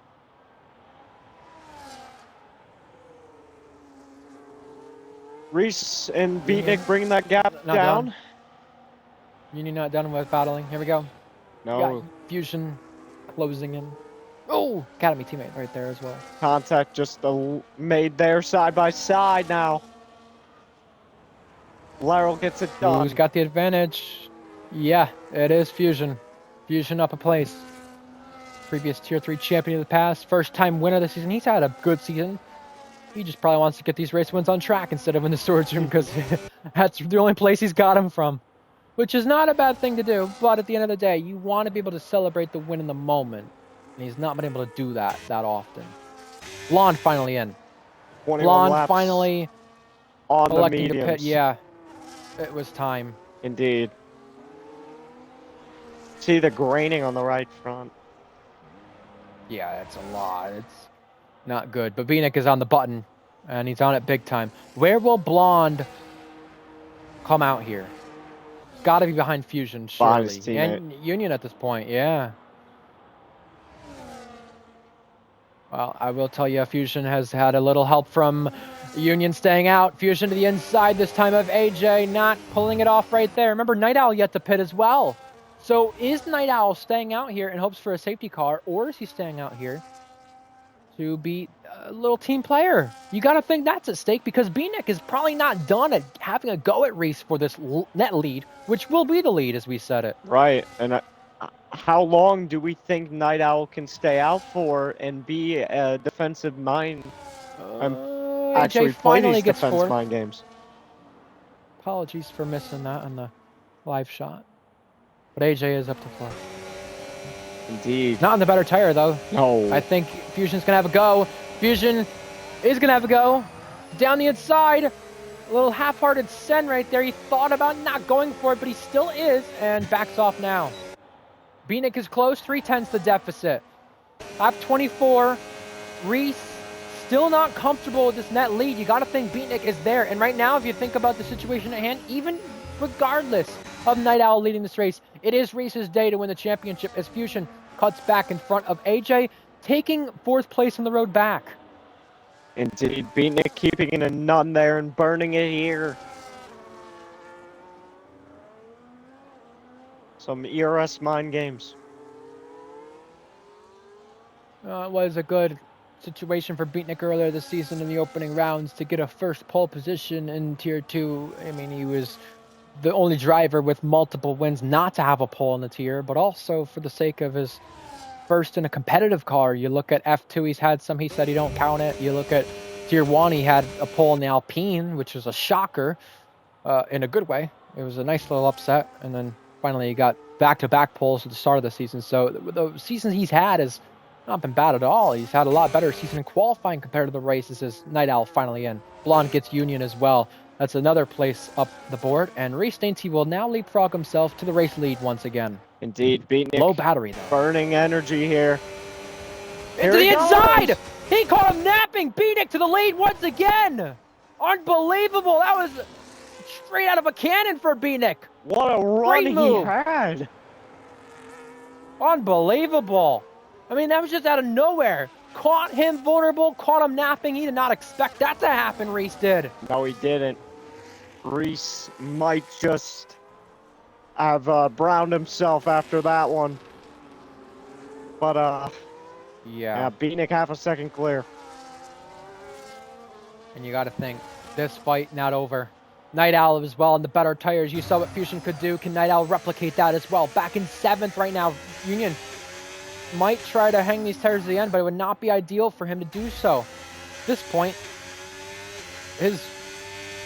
Reese and Beatnik bringing that gap down. Union not done with battling. Here we go. No. Fusion closing him. Oh, Academy teammate right there as well. Contact just made there side by side now. Laryl gets it done. Who's got the advantage? Yeah, it is Fusion. Fusion up a place. Previous Tier 3 champion of the past. First time winner this season. He's had a good season. He just probably wants to get these race wins on track instead of in the storage room because that's the only place he's got him from. Which is not a bad thing to do, but at the end of the day, you want to be able to celebrate the win in the moment. And he's not been able to do that often. Blonde finally in. 21 Blonde laps finally on the electing to mediums. pit. Yeah, it was time. Indeed. See the graining on the right front. Yeah, that's a lot. It's not good. But Vinick is on the button, and he's on it big time. Where will Blonde come out here? Got to be behind Fusion, surely. And Union at this point, yeah. Well, I will tell you, Fusion has had a little help from Union staying out. Fusion to the inside this time of AJ, not pulling it off right there. Remember, Night Owl yet to pit as well. So is Night Owl staying out here in hopes for a safety car, or is he staying out here to be a little team player? You got to think that's at stake because B-Nick is probably not done at having a go at Reese for this net lead, which will be the lead as we said it. Right, and how long do we think Night Owl can stay out for and be a defensive mind? Actually, play these defense mind games. Apologies for missing that on the live shot. But AJ is up to 4. Indeed. Not on the better tire, though. No. I think Fusion's going to have a go. Fusion is going to have a go. Down the inside. A little half-hearted send right there. He thought about not going for it, but he still is. And backs off now. B-Nick is close. 3/10's the deficit. Lap 24. Reese still not comfortable with this net lead. You got to think B-Nick is there. And right now, if you think about the situation at hand, even regardless of Night Owl leading this race, it is Reese's day to win the championship as Fusion cuts back in front of AJ, taking 4th place on the road back. Indeed, Beatnik keeping it a none there and burning it here. Some ERS mind games. It was a good situation for Beatnik earlier this season in the opening rounds to get a first pole position in Tier 2. I mean, he was the only driver with multiple wins not to have a pole in the tier, but also for the sake of his first in a competitive car. You look at F2, he's had some, he said he don't count it. You look at Tier 1, he had a pole in the Alpine, which was a shocker in a good way. It was a nice little upset, and then finally he got back-to-back poles at the start of the season. So the season he's had has not been bad at all. He's had a lot better season in qualifying compared to the races as Night Owl finally in. Blonde gets Union as well. That's another place up the board, and Reese Dainty will now leapfrog himself to the race lead once again. Indeed, Beatnik. Low battery, though. Burning energy here. Into the inside! He caught him napping! Beatnik to the lead once again! Unbelievable! That was straight out of a cannon for Beatnik. What a run he had! Unbelievable! I mean, that was just out of nowhere. Caught him vulnerable, caught him napping. He did not expect that to happen, Reese did. No, he didn't. Reese might just have browned himself after that one. But, yeah, Beatnik half a second clear. And you got to think, this fight not over. Night Owl as well in the better tires. You saw what Fusion could do. Can Night Owl replicate that as well? Back in 7th right now. Union might try to hang these tires to the end, but it would not be ideal for him to do so. At this point, his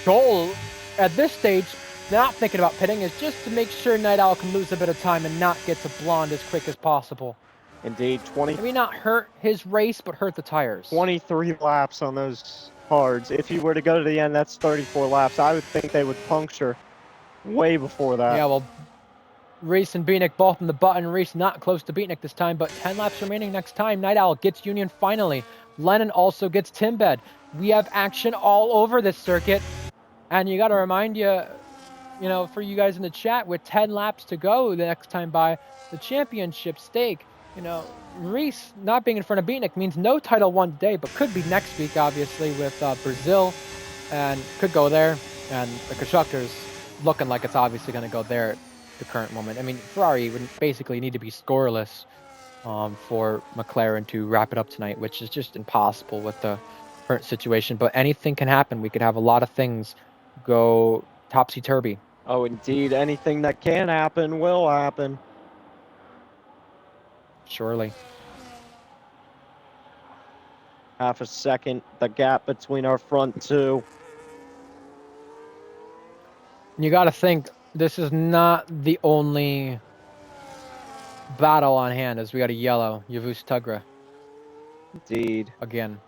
goal at this stage, not thinking about pitting, is just to make sure Night Owl can lose a bit of time and not get to Blonde as quick as possible. Indeed, Maybe not hurt his race, but hurt the tires. 23 laps on those cards. If you were to go to the end, that's 34 laps. I would think they would puncture way before that. Yeah, well, Reese and Beatnik both in the button. Reese not close to Beatnik this time, but 10 laps remaining next time. Night Owl gets Union finally. Lennon also gets Timbed. We have action all over this circuit. And you got to remind you know, for you guys in the chat, with 10 laps to go the next time by the championship stake, you know, Reese not being in front of Beatnik means no title won today, but could be next week, obviously, with Brazil, and could go there. And the constructors looking like it's obviously going to go there at the current moment. I mean, Ferrari would basically need to be scoreless for McLaren to wrap it up tonight, which is just impossible with the current situation. But anything can happen. We could have a lot of things go topsy-turvy. Oh, indeed. Anything that can happen will happen. Surely. Half a second, the gap between our front two. You got to think this is not the only battle on hand, as we got a yellow, Yavuz Tugra. Indeed. Again.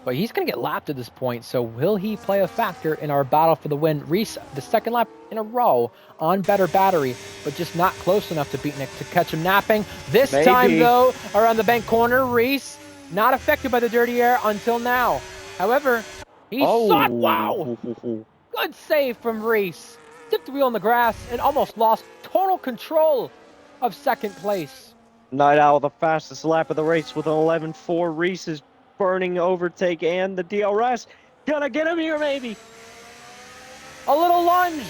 But he's going to get lapped at this point, so will he play a factor in our battle for the win? Reese, the second lap in a row on better battery, but just not close enough to beat Nick to catch him napping. This time, though, around the bank corner, Reese not affected by the dirty air until now. However, he saw it. Wow! Good save from Reese. Tipped the wheel in the grass and almost lost total control of second place. Night Owl, the fastest lap of the race with an 11.4. Reese is burning overtake and the DRS. Gonna get him here, maybe. A little lunge.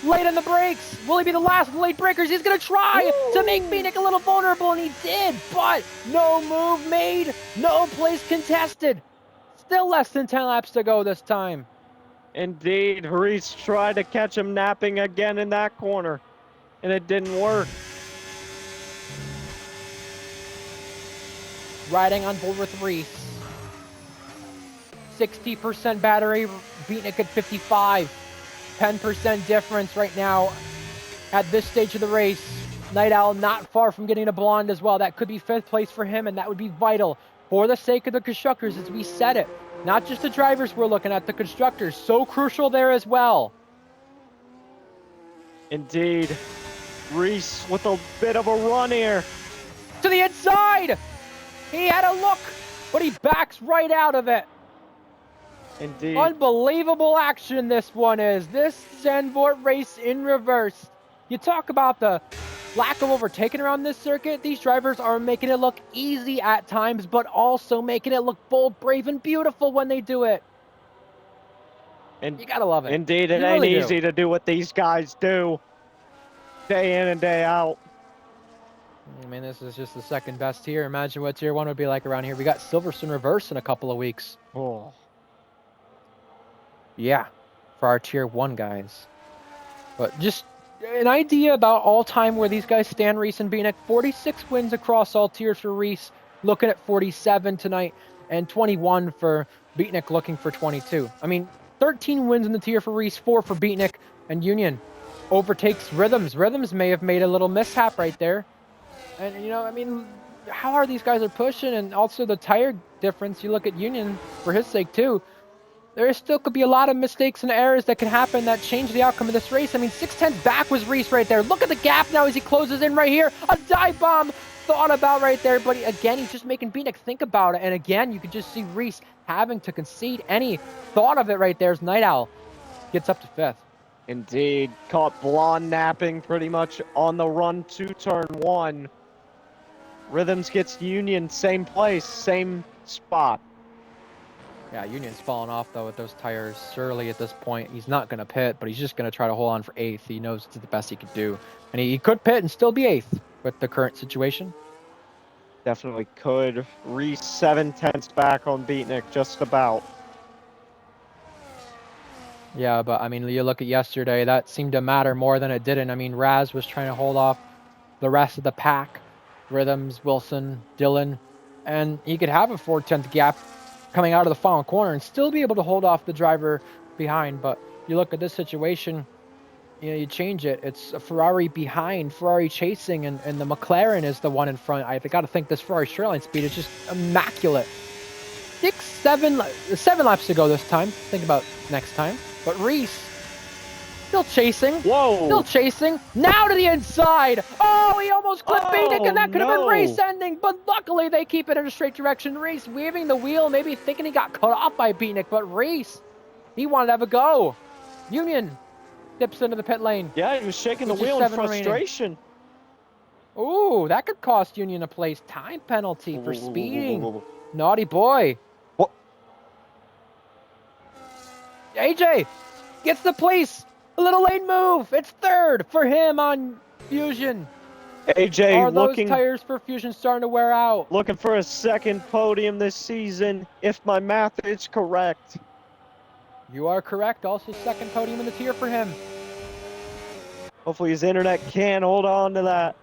Late on the brakes. Will he be the last of the late breakers? He's going to try to make Phoenix a little vulnerable, and he did, but no move made. No place contested. Still less than 10 laps to go this time. Indeed, Reese tried to catch him napping again in that corner, and it didn't work. Riding on board with Reese. 60% battery, Beatnik at 55. 10% difference right now at this stage of the race. Night Owl not far from getting a blonde as well. That could be 5th place for him, and that would be vital for the sake of the constructors, as we said it. Not just the drivers we're looking at, the constructors. So crucial there as well. Indeed. Reese with a bit of a run here. To the inside! He had a look, but he backs right out of it. Indeed. Unbelievable action this one is. This Zandvoort race in reverse. You talk about the lack of overtaking around this circuit. These drivers are making it look easy at times, but also making it look bold, brave, and beautiful when they do it. And you gotta love it. Indeed, it ain't easy to do what these guys do day in and day out. I mean, this is just the second best tier. Imagine what tier 1 would be like around here. We got Silverstone reverse in a couple of weeks. Oh. Yeah, for our tier 1 guys. But just an idea about all-time where these guys stand, Reese and Beanick. 46 wins across all tiers for Reese, looking at 47 tonight, and 21 for Beatnik, looking for 22. I mean, 13 wins in the tier for Reese, 4 for Beatnik, and Union overtakes Rhythms. Rhythms may have made a little mishap right there. And, you know, I mean, how hard these guys are pushing, and also the tire difference. You look at Union, for his sake, too. There still could be a lot of mistakes and errors that can happen that change the outcome of this race. I mean, 6/10 back was Reese right there. Look at the gap now as he closes in right here. A dive bomb thought about right there, but again, he's just making Beanick think about it. And again, you could just see Reese having to concede any thought of it right there as Night Owl gets up to 5th. Indeed. Caught blonde napping pretty much on the run to turn 1. Rhythms gets Union, same place, same spot. Yeah, Union's falling off, though, with those tires. Surely, at this point, he's not going to pit, but he's just going to try to hold on for 8th. He knows it's the best he could do. And he could pit and still be 8th with the current situation. Definitely could. Reese 7/10 back on Beatnik, just about. Yeah, but, I mean, you look at yesterday, that seemed to matter more than it didn't. I mean, Raz was trying to hold off the rest of the pack. Rhythms, Wilson, Dylan. And he could have a 4/10 gap coming out of the final corner and still be able to hold off the driver behind. But you look at this situation, you know, you change it. It's a Ferrari behind, Ferrari chasing, and the McLaren is the one in front. I got to think this Ferrari straight line speed is just immaculate. 7 laps to go this time. Think about next time. But Reese still chasing. Whoa! Still chasing. Now to the inside. Oh, he almost clipped Beanick, and that could have been race ending. But luckily, they keep it in a straight direction. Reese weaving the wheel, maybe thinking he got cut off by Beanick. But Reese, he wanted to have a go. Union dips into the pit lane. Yeah, he was shaking the wheel in frustration. Ooh, that could cost Union a place. Time penalty for speeding. Naughty boy. What? AJ gets the place. A little late move. It's 3rd for him on Fusion. AJ Are those tires for Fusion starting to wear out? looking for a second podium this season, if my math is correct. You are correct. Also, second podium in the tier for him. Hopefully his internet can hold on to that.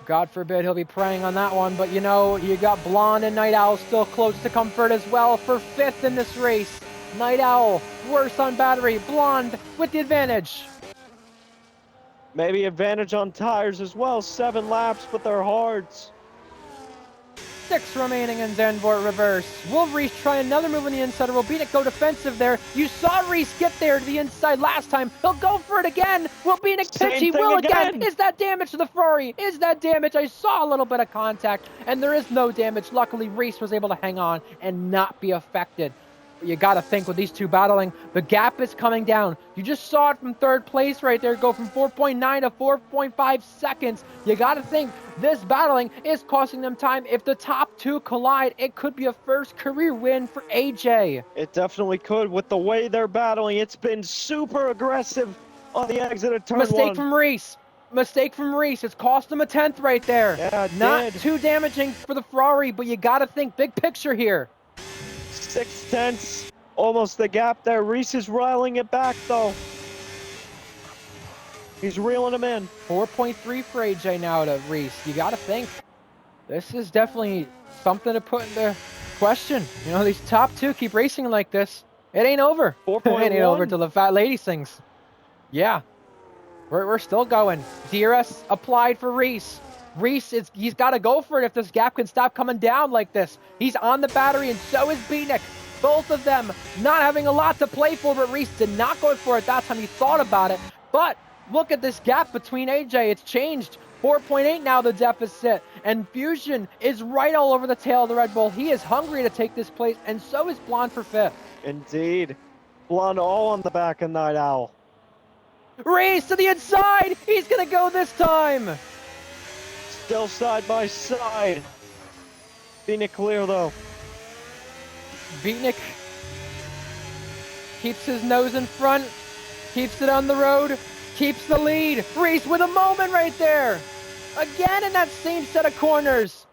God forbid he'll be praying on that one, but you know, you got Blonde and Night Owl still close to comfort as well for 5th in this race. Night Owl, worse on battery. Blonde with the advantage. Maybe advantage on tires as well. 7 laps, but they're hards. 6 remaining in Zandvoort reverse. Will Reese try another move on the inside, or will Beanick go defensive there? You saw Reese get there to the inside last time. He'll go for it again. Will Beanick pitch? He will again. Is that damage to the Ferrari? Is that damage? I saw a little bit of contact, and there is no damage. Luckily, Reese was able to hang on and not be affected. You got to think with these two battling, the gap is coming down. You just saw it from 3rd place right there go from 4.9 to 4.5 seconds. You got to think this battling is costing them time. If the top 2 collide, it could be a first career win for AJ. It definitely could with the way they're battling. It's been super aggressive on the exit of turn 1. Mistake from Reese. Mistake from Reese. It's cost him a 10th right there. Yeah, it Not did. too damaging for the Ferrari, but you got to think big picture here. 6/10, almost the gap there. Reese is riling it back though. He's reeling him in. 4.3 for AJ now to Reese. You got to think this is definitely something to put into question. You know, these top 2 keep racing like this. It ain't over. 4.1. It ain't over till the fat lady sings. Yeah, we're still going. DRS applied for Reese. Reese, he's got to go for it if this gap can stop coming down like this. He's on the battery, and so is Beanick. Both of them not having a lot to play for, but Reese did not go for it that time. He thought about it. But look at this gap between AJ. It's changed. 4.8 now the deficit. And Fusion is right all over the tail of the Red Bull. He is hungry to take this place, and so is Blonde for 5th. Indeed. Blonde all on the back of Night Owl. Reese to the inside. He's going to go this time. Still side by side. Beanick clear though. Beatnik keeps his nose in front, keeps it on the road, keeps the lead. Reese with a moment right there. Again in that same set of corners.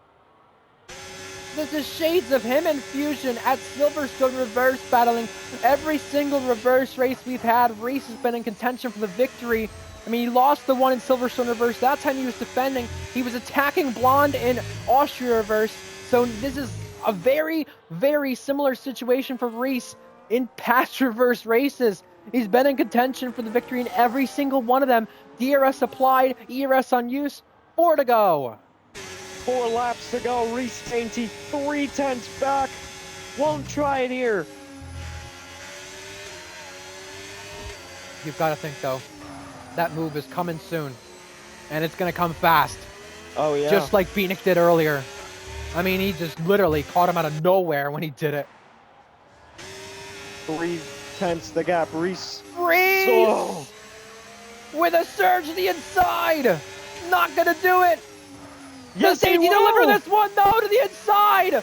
This is shades of him and Fusion at Silverstone reverse battling. Every single reverse race we've had, Reese has been in contention for the victory. I mean, he lost the one in Silverstone reverse. That time he was defending. He was attacking Blonde in Austria reverse. So this is a very, very similar situation for Reese in past reverse races. He's been in contention for the victory in every single one of them. DRS applied, ERS on use, 4 to go. 4 laps to go. Reese Dainty 3/10 back. Won't try it here. You've got to think though, that move is coming soon, and it's going to come fast. Oh yeah. Just like Beanick did earlier. I mean, he just literally caught him out of nowhere when he did it. 3/10 the gap. Reese. Reese! With a surge to the inside! Not gonna do it! Yes, Does he Dainty will! deliver this one though to the inside?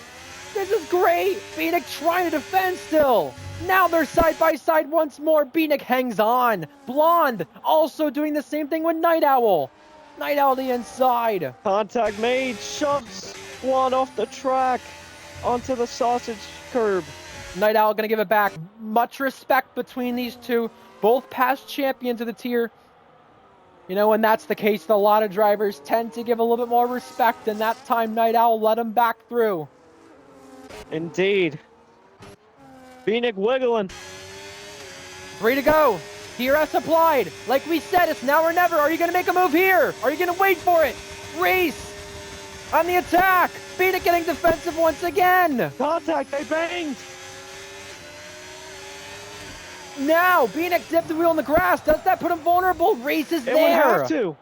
This is great! Beanick trying to defend still. Now they're side by side once more. Beanick hangs on. Blonde also doing the same thing with Night Owl. Night Owl the inside. Contact made. Shoves one off the track onto the sausage curb. Night Owl gonna give it back. Much respect between these two. Both past champions of the tier. You know, when that's the case, a lot of drivers tend to give a little bit more respect, and that time Night Owl let him back through. Indeed. Beanick wiggling. 3 to go. DRS applied. Like we said, it's now or never. Are you going to make a move here? Are you going to wait for it? Reese on the attack. Beanick getting defensive once again. Contact, they banged. Now, Beanick dipped the wheel in the grass. Does that put him vulnerable? Reese is there. It would have to.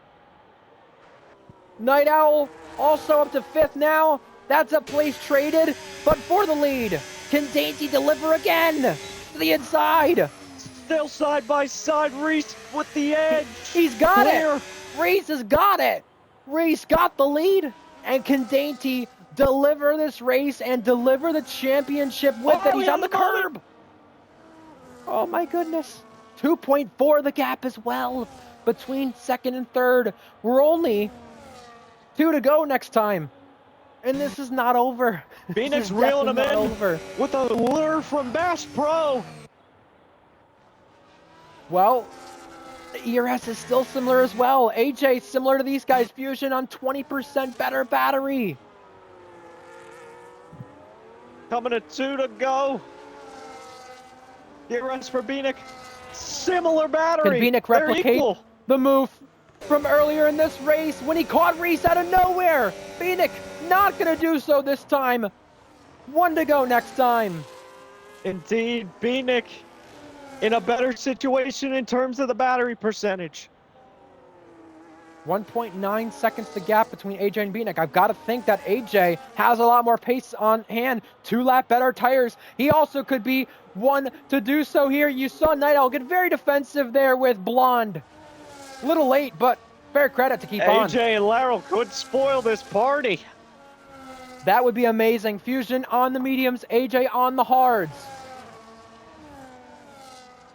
Night Owl also up to 5th now. That's a place traded, but for the lead. Can Dainty deliver again? To the inside. Still side by side. Reese with the edge. He's got Clear. it. Reese has got it. Reese got the lead. And can Dainty deliver this race and deliver the championship with it? He's on the curb. Oh my goodness. 2.4 the gap as well between 2nd and 3rd. We're only 2 to go next time. And this is not over. Phoenix reeling him in over. with a lure from Bass Pro. Well, the ERS is still similar as well. AJ, similar to these guys, Fusion on 20% better battery. Coming to 2 to go. ERS for Beanick. Similar battery. Can Beanick replicate the move from earlier in this race when he caught Reese out of nowhere? Beanick not going to do so this time. 1 to go next time. Indeed, Beanick in a better situation in terms of the battery percentage. 1.9 seconds the gap between AJ and Beanick. I've got to think that AJ has a lot more pace on hand. 2-lap better tires. He also could be one to do so here. You saw Night Owl get very defensive there with Blonde. A little late, but fair credit to keep on. AJ and Laryl could spoil this party. That would be amazing. Fusion on the mediums, AJ on the hards.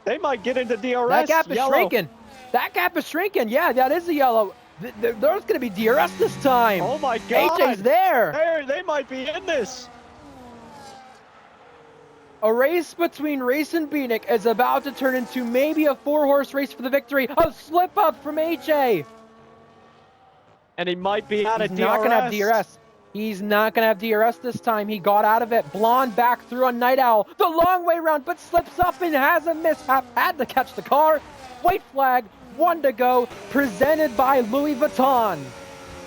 They might get into DRS. That gap is yellow. shrinking. That gap is shrinking. Yeah, that is a yellow. There's going to be DRS this time. Oh my God. AJ's there. They might be in this. A race between Race and Beanick is about to turn into maybe a 4-horse race for the victory. A slip up from AJ. And he might be out of DRS. He's not going to have DRS. He's not going to have DRS this time. He got out of it. Blonde back through on Night Owl. The long way around, but slips up and has a mishap. Had to catch the car. White flag, 1 to go. Presented by Louis Vuitton.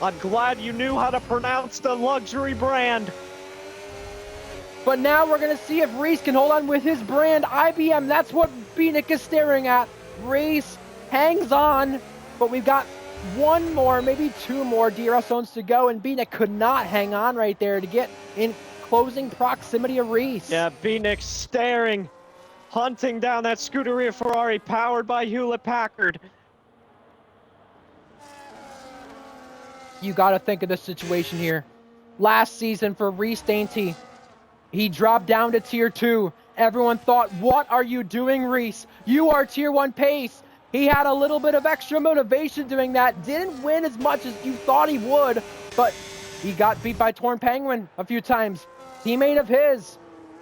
I'm glad you knew how to pronounce the luxury brand. But now we're going to see if Reese can hold on with his brand, IBM. That's what Beanick is staring at. Reese hangs on, but we've got 1 more, maybe 2 more DRS zones to go, and Beanick could not hang on right there to get in closing proximity of Reese. Yeah, Beanick staring, hunting down that Scuderia Ferrari powered by Hewlett-Packard. You got to think of the situation here. Last season for Reese Dainty, he dropped down to Tier 2. Everyone thought, what are you doing, Reese? You are Tier 1 pace. He had a little bit of extra motivation doing that. Didn't win as much as you thought he would, but he got beat by Torn Penguin a few times. Teammate of his.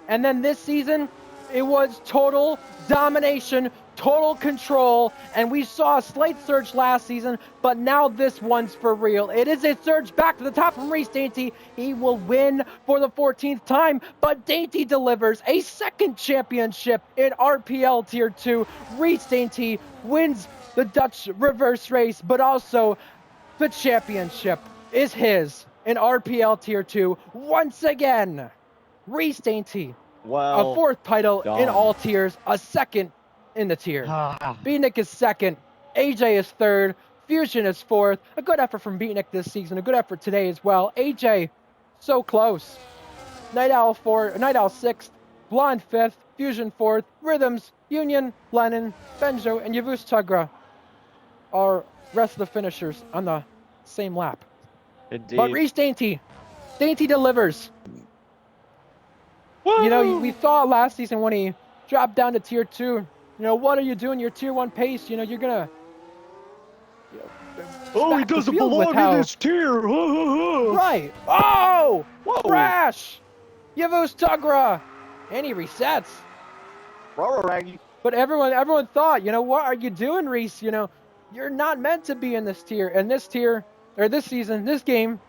And then this season, it was total domination, total control, and we saw a slight surge last season, but now this one's for real. It is a surge back to the top from Reese Dainty. He will win for the 14th time, but Dainty delivers a second championship in RPL Tier 2. Reese Dainty wins the Dutch reverse race, but also the championship is his in RPL Tier 2 once again. Reese Dainty. Well, a 4th title done. in all tiers, a 2nd in the tier. Beanick is 2nd, AJ is 3rd, Fusion is 4th. A good effort from Beanick this season, a good effort today as well. AJ, so close. Night Owl 6th, Blonde 5th, Fusion 4th, Rhythms, Union, Lennon, Benjo, and Yavuz Tugra are rest of the finishers on the same lap. Indeed. But Reese Dainty delivers. Woo! You know, we saw last season when he dropped down to Tier 2. You know, what are you doing? Your Tier 1 pace, you know, you're going to... he doesn't belong in this tier. Right. Oh! Whoa. Crash! Yavuz Tugra! And he resets. But everyone thought, you know, what are you doing, Reese? You know, you're not meant to be in this tier. And this tier, or this season, this game,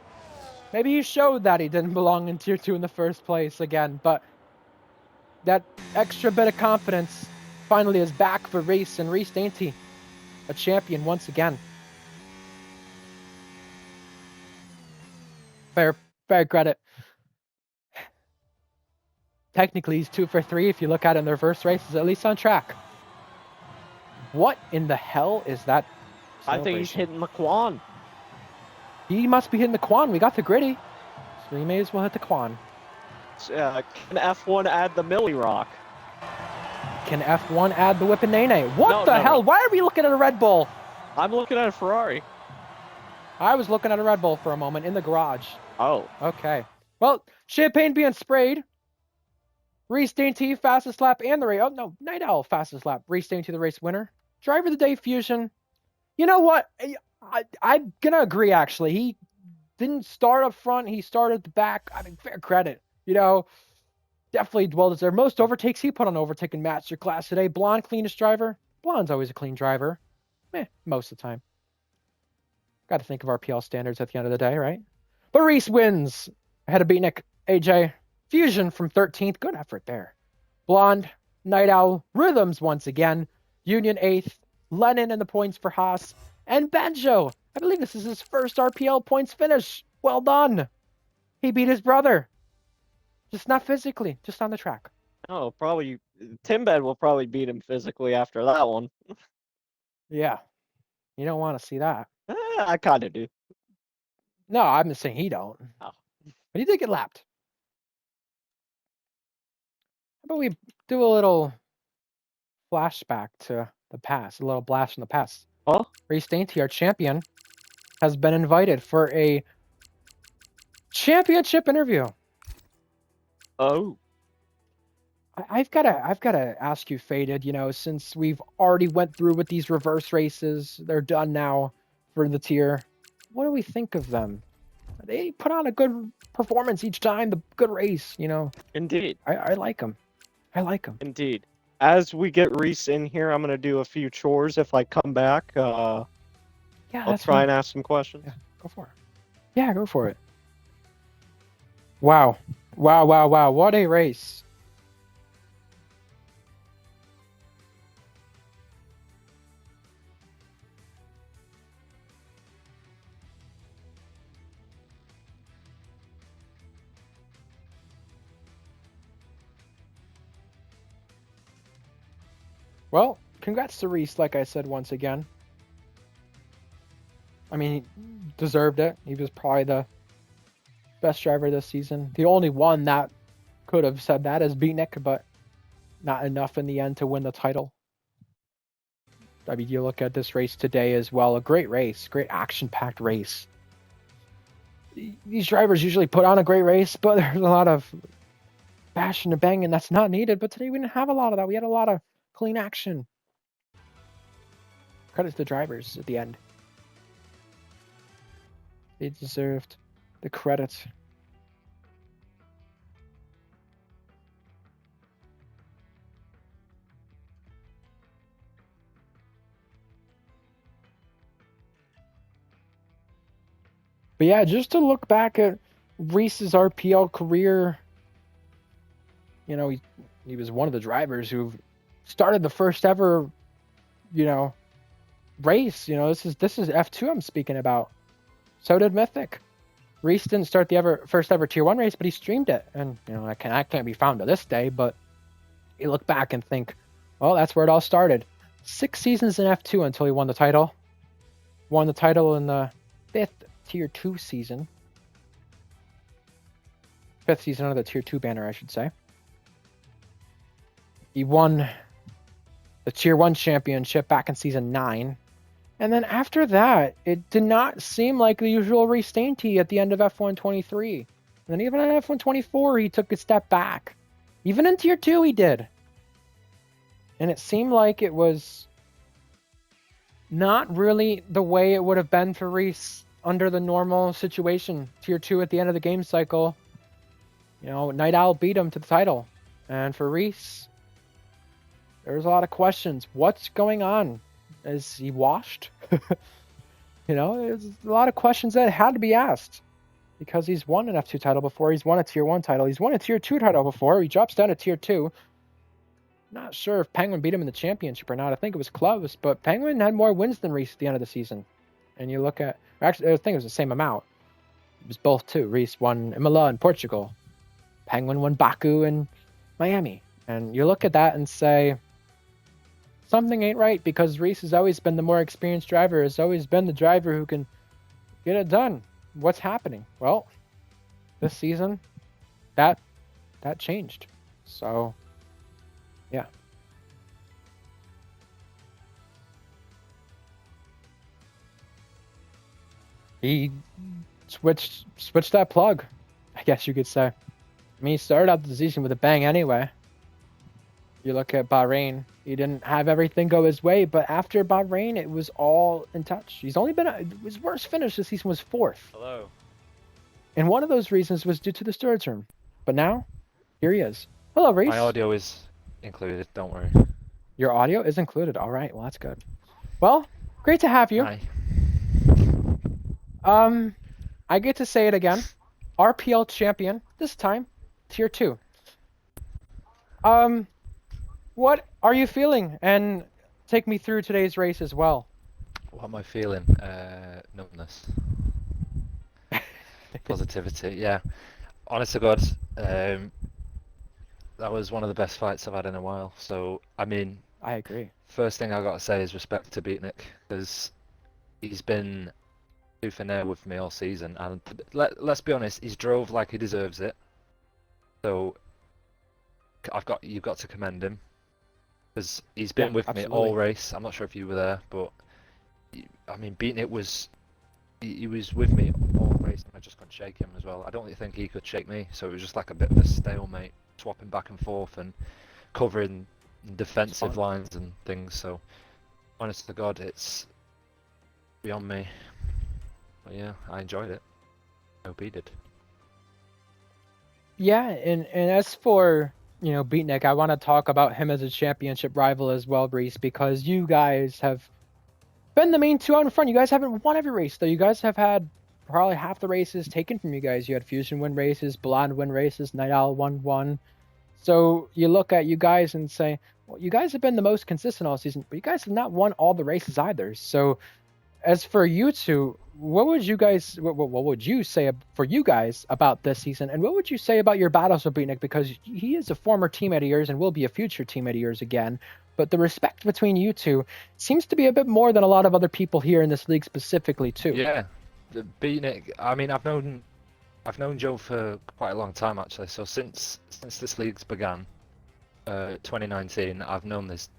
maybe he showed that he didn't belong in Tier 2 in the first place again, but that extra bit of confidence finally is back for Reese, and Reese Dainty, a champion once again. Fair credit. Technically, he's 2 for 3 if you look at it in the reverse races, at least on track. What in the hell is that? I think he's hitting the Quan. He must be hitting the Quan. We got the gritty, so we may as well hit the Quan. Can F1 add the Millie Rock? Can F1 add the Whip and Nene? What the hell? Why are we looking at a Red Bull? I'm looking at a Ferrari. I was looking at a Red Bull for a moment in the garage. Oh. Okay. Well, champagne being sprayed. Reese Dainty, fastest lap and the race. Oh, no. Night Owl, fastest lap. Reese Dainty, the race winner. Driver of the day, Fusion. You know what? I'm going to agree, actually. He didn't start up front. He started at the back. I mean, fair credit. Definitely well deserved. Most overtakes he put on overtaking masterclass today. Blonde, cleanest driver. Blonde's always a clean driver. Most of the time. Got to think of RPL standards at the end of the day, right? But Reese wins ahead of Beatnik, AJ. Fusion from 13th. Good effort there. Blonde, Night Owl, Rhythms once again. Union 8th. Lennon in the points for Haas. And Banjo. I believe this is his first RPL points finish. Well done. He beat his brother. Just not physically, just on the track. Oh, probably Timbed will probably beat him physically after that one. Yeah. You don't want to see that. I kind of do. No, I'm just saying he don't. Oh. But he did get lapped. How about we do a little flashback to the past, a little blast from the past. Huh? Reese Dainty, our champion, has been invited for a championship interview. Oh. I've gotta ask you, Faded, since we've already went through with these reverse races, they're done now for the tier. What do we think of them? They put on a good performance each time, the good race, Indeed. I like them. I like them. Indeed. As we get Reese in here, I'm gonna do a few chores. If I come back, Yeah, I'll try and ask some questions. Yeah, go for it. Yeah, go for it. Wow. What a race. Well, congrats to Reese, like I said once again. I mean, he deserved it. He was probably the best driver this season. The only one that could have said that is Beatnik, but not enough in the end to win the title. I mean, you look at this race today as well. A great race, great action-packed race. These drivers usually put on a great race, but there's a lot of bashing and banging that's not needed. But today we didn't have a lot of that. We had a lot of clean action. Credit to the drivers at the end. They deserved the credit. But yeah, just to look back at Reese's RPL career, he was one of the drivers who started the first ever, race. This is F2 I'm speaking about. So did Mythic. Reese didn't start the first ever Tier 1 race, but he streamed it. And, that can't be found to this day, but you look back and think, well, that's where it all started. 6 seasons in F2 until he won the title. Won the title in the 5th Tier 2 season. 5th season under the Tier 2 banner, I should say. He won the Tier 1 championship back in Season 9. And then after that, it did not seem like the usual Reese Dainty at the end of F123. And then even in F124, he took a step back. Even in Tier 2, he did. And it seemed like it was not really the way it would have been for Reese under the normal situation. Tier 2 at the end of the game cycle, Night Owl beat him to the title. And for Reese, there's a lot of questions. What's going on? Is he washed? There's a lot of questions that had to be asked. Because he's won an F2 title before. He's won a Tier 1 title. He's won a Tier 2 title before. He drops down to Tier 2. Not sure if Penguin beat him in the championship or not. I think it was close. But Penguin had more wins than Reese at the end of the season. And you look at... Actually, I think it was the same amount. It was both, too. Reese won Imola in Portugal. Penguin won Baku and Miami. And you look at that and say... something ain't right, because Reese has always been the more experienced driver, has always been the driver who can get it done. What's happening? Well, this season, that changed. So, yeah. He switched that plug, I guess you could say. I mean, he started out the season with a bang anyway. You look at Bahrain, he didn't have everything go his way, but after Bahrain, it was all in touch. He's only been his worst finish this season was 4th. Hello. And one of those reasons was due to the storage room. But now, here he is. Hello, My Reese. audio is included, don't worry. Your audio is included. All right, well, that's good. Well, great to have you. Hi. I get to say it again. RPL champion, this time, tier 2. Um, what are you feeling? And take me through today's race as well. What am I feeling? Numbness. Positivity, yeah. Honest to God, that was one of the best fights I've had in a while. So, I mean, I agree. first thing I got to say is respect to Beatnik, because he's been tooth and nail with me all season. And let's be honest, he's drove like he deserves it. So, you've got to commend him, because he's been Yeah, with me absolutely. all race. I'm not sure if you were there, but I mean, Beatnik was he was with me all race, and I just couldn't shake him as well. I don't really think he could shake me, so it was just like a bit of a stalemate, swapping back and forth and covering It's defensive fun. lines and things. So, honest to God, it's beyond me. But yeah, I enjoyed it. I hope he did. Yeah, and as for, Beatnik, I want to talk about him as a championship rival as well, Reese, because you guys have been the main two out in front. You guys haven't won every race, though. You guys have had probably half the races taken from you guys. You had Fusion win races, Blonde win races, Night Owl won one. So you look at you guys and say, well, you guys have been the most consistent all season, but you guys have not won all the races either. So as for you two, what would you say for you guys about this season, and what would you say about your battles with Beatnik, because he is a former teammate of yours and will be a future teammate of yours again, but the respect between you two seems to be a bit more than a lot of other people here in this league specifically too. Yeah, the Beatnik. I mean, I've known Joe for quite a long time actually. So since this league's began, 2019, I've known this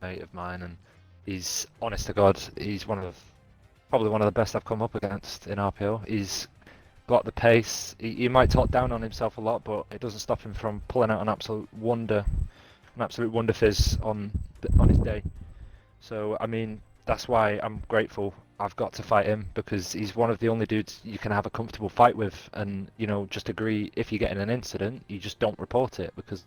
mate of mine, and he's honest to God, he's probably one of the best I've come up against in RPL. He's got the pace. He might talk down on himself a lot, but it doesn't stop him from pulling out an absolute wonder fizz on his day. So I mean, that's why I'm grateful I've got to fight him, because he's one of the only dudes you can have a comfortable fight with, and just agree if you get in an incident, you just don't report it, because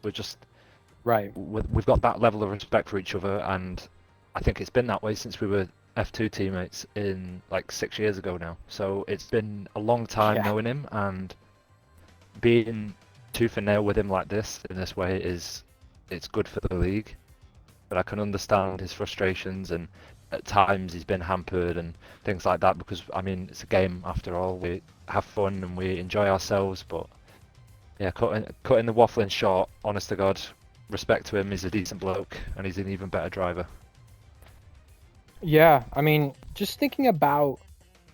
Right. we've got that level of respect for each other, and I think it's been that way since we were F2 teammates in like 6 years ago now. So it's been a long time Yeah. knowing him, and being tooth and nail with him like this in this way it's good for the league. But I can understand his frustrations, and at times he's been hampered and things like that, because I mean it's a game after all. We have fun and we enjoy ourselves, but yeah, cutting the waffling short, honest to God, respect to him. He's a decent bloke, and he's an even better driver. Yeah, I mean, just thinking about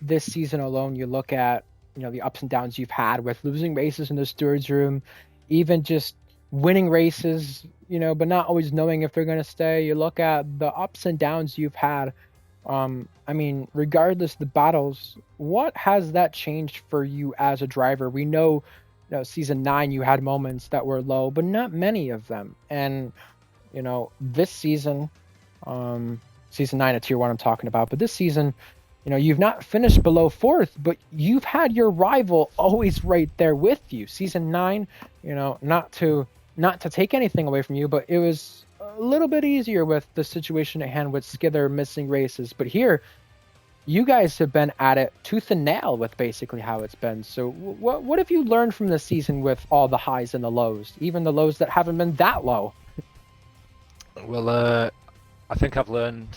this season alone, you look at, the ups and downs you've had with losing races in the stewards room, even just winning races, but not always knowing if they're going to stay. You look at the ups and downs you've had. I mean, regardless of the battles, what has that changed for you as a driver? We know, season 9 you had moments that were low, but not many of them. And, this season, season 9 of tier 1 I'm talking about, but this season, you've not finished below 4th, but you've had your rival always right there with you. Season 9, not to take anything away from you, but it was a little bit easier with the situation at hand with Skither missing races. But here, you guys have been at it tooth and nail with basically how it's been. So what have you learned from this season with all the highs and the lows, even the lows that haven't been that low? Well, I think I've learned.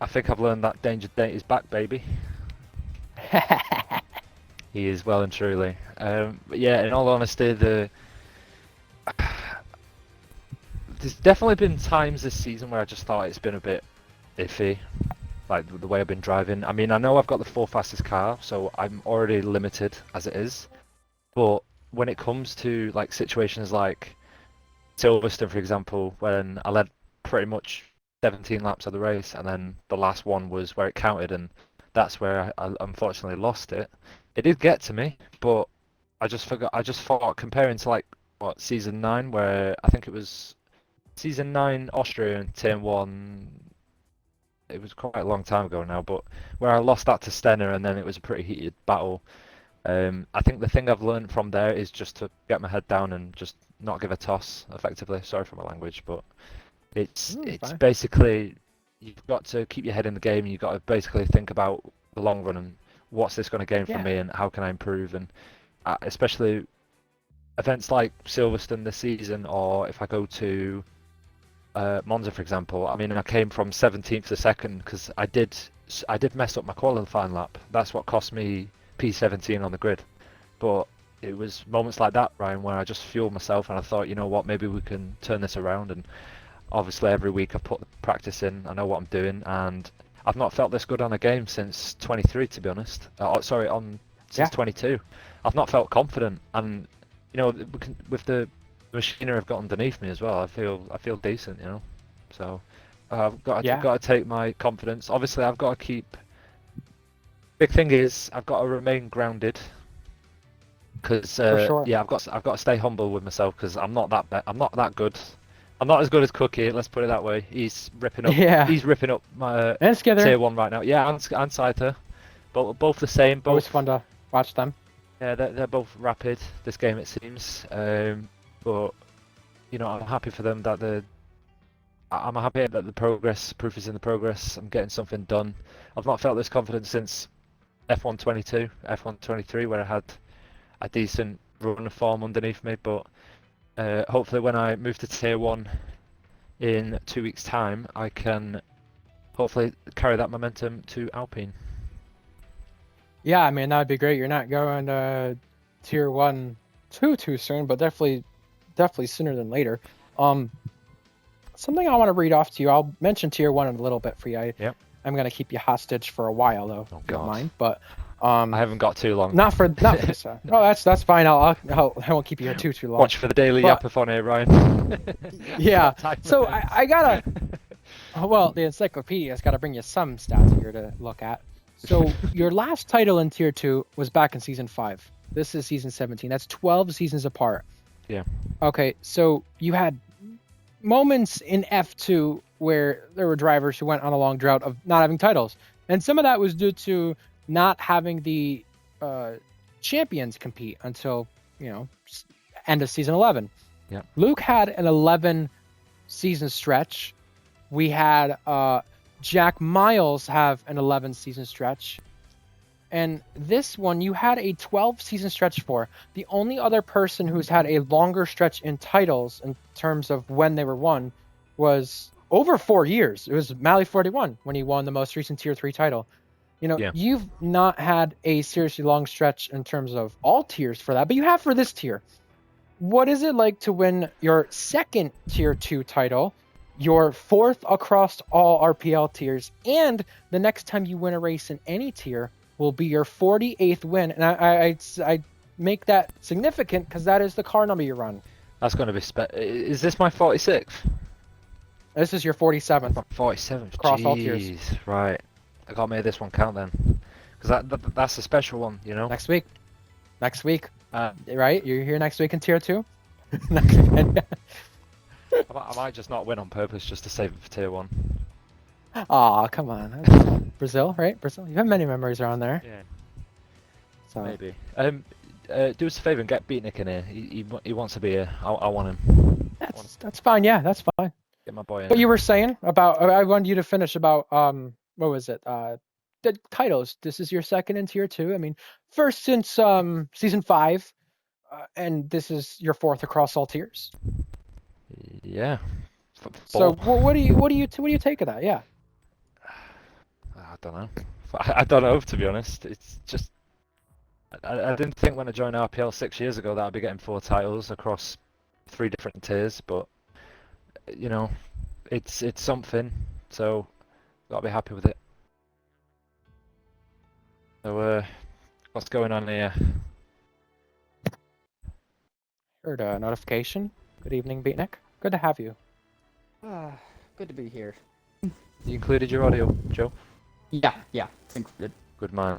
I think I've learned that Danger Date is back, baby. He is well and truly. But yeah, in all honesty, there's definitely been times this season where I just thought it's been a bit iffy, like the way I've been driving. I mean, I know I've got the fourth fastest car, so I'm already limited as it is. But when it comes to like situations like Silverstone, for example, when I led pretty much 17 laps of the race, and then the last one was where it counted, and that's where I unfortunately lost it. It did get to me, but I just forgot. I just thought comparing to like what season 9, where I think it was season 9 Austria and turn 1. It was quite a long time ago now, but where I lost that to Stenner, and then it was a pretty heated battle. I think the thing I've learned from there is just to get my head down and just not give a toss, effectively. Sorry for my language, but it's fine. basically you've got to keep your head in the game. You've got to basically think about the long run and what's this going to gain for Yeah. me and how can I improve. And especially events like Silverstone this season, or if I go to Monza, for example. I mean, I came from 17th to second because I did mess up my qualifying lap. That's what cost me P17 on the grid. But it was moments like that, Ryan, where I just fueled myself and I thought, you know what, maybe we can turn this around. And obviously every week I've put the practice in, I know what I'm doing, and I've not felt this good on a game since 23, to be honest. Sorry, since 22. I've not felt confident, and you know, with the machinery I've got underneath me as well, I feel decent, you know. So I've got to take my confidence. Obviously, I've got to keep. Big thing is I've got to remain grounded. Because sure. yeah, I've got to stay humble with myself because I'm not that good. I'm not as good as Cookie. Let's put it that way. He's ripping up. Yeah. He's ripping up my And together. tier 1 right now. Yeah, and Scyther. Both the same. Both. Always fun to watch them. Yeah, they're both rapid this game, it seems. But you know, I'm happy for them that I'm happy that the proof is in the progress. I'm getting something done. I've not felt this confidence since F1 22, F1 23, where I had a decent run of form underneath me. But hopefully, when I move to tier 1 in 2 weeks' time, I can hopefully carry that momentum to Alpine. Yeah, I mean, that would be great. You're not going to tier 1 too soon, but definitely sooner than later. Something I want to read off to you. I'll mention tier 1 in a little bit for you. I'm going to keep you hostage for a while, though. Oh, if you don't mind, but I haven't got too long. Not for this. No, that's fine. I won't keep you here too long. Watch for the daily yapathon here, Ryan. Yeah. So I gotta. Well, the encyclopedia's got to bring you some stats here to look at. So your last title in tier 2 was back in season 5. This is season 17. That's 12 seasons apart. Yeah. Okay, so you had moments in F2 where there were drivers who went on a long drought of not having titles, and some of that was due to not having the champions compete until end of season 11. Yeah. Luke had an 11 season stretch. We had Jack Miles have an 11 season stretch. And this one you had a 12 season stretch for. The only other person who's had a longer stretch in titles in terms of when they were won was over 4 years. It was Mally 41 when he won the most recent tier 3 title. You've not had a seriously long stretch in terms of all tiers for that, but you have for this tier. What is it like to win your second tier 2 title, your 4th across all RPL tiers, and the next time you win a race in any tier will be your 48th win? And I make that significant because that is the car number you run. That's going to be is this my 46th? This is your 47th. 47th. Across all tiers. Right. I got to make this one count then, because that's a special one, you know. Next week, right? You're here next week in tier 2. I might just not win on purpose just to save it for tier 1. Aw, come on. Brazil, right? Brazil. You have many memories around there. Yeah. So Maybe. Do us a favour and get Beatnik in here. He wants to be here. I want him. That's fine. Yeah, that's fine. Get my boy in. But you were saying about, I wanted you to finish about what was it? The titles. This is your second in tier 2. I mean, first since season 5, and this is your 4th across all tiers. Yeah. So what do you take of that? Yeah. I don't know. I don't know, to be honest. It's just I didn't think when I joined RPL 6 years ago that I'd be getting 4 titles across 3 different tiers, but you know, it's something. So gotta be happy with it. So what's going on here? Heard a notification. Good evening, Beatnik. Good to have you. Good to be here. You included your audio, Joe? Yeah, it's included. Good man.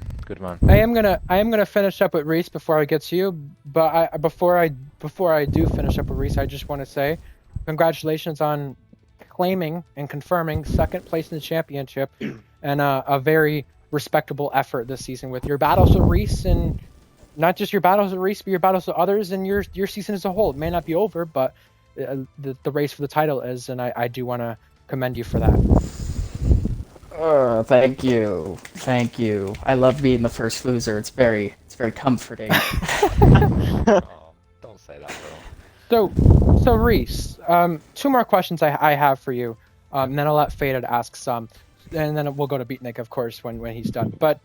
I am gonna finish up with Reese before I get to you, but before I do finish up with Reese, I just want to say congratulations on claiming and confirming second place in the championship and a very respectable effort this season with your battles with Reese and not just your battles with Reese, but your battles with others and your season as a whole. It may not be over, but the race for the title is, and I do want to commend you for that. Thank you. Thank you. I love being the first loser. It's very comforting. Oh, don't say that, bro. So Reese, two more questions I have for you, and then I'll let Faded ask some, and then we'll go to Beatnik, of course, when he's done. But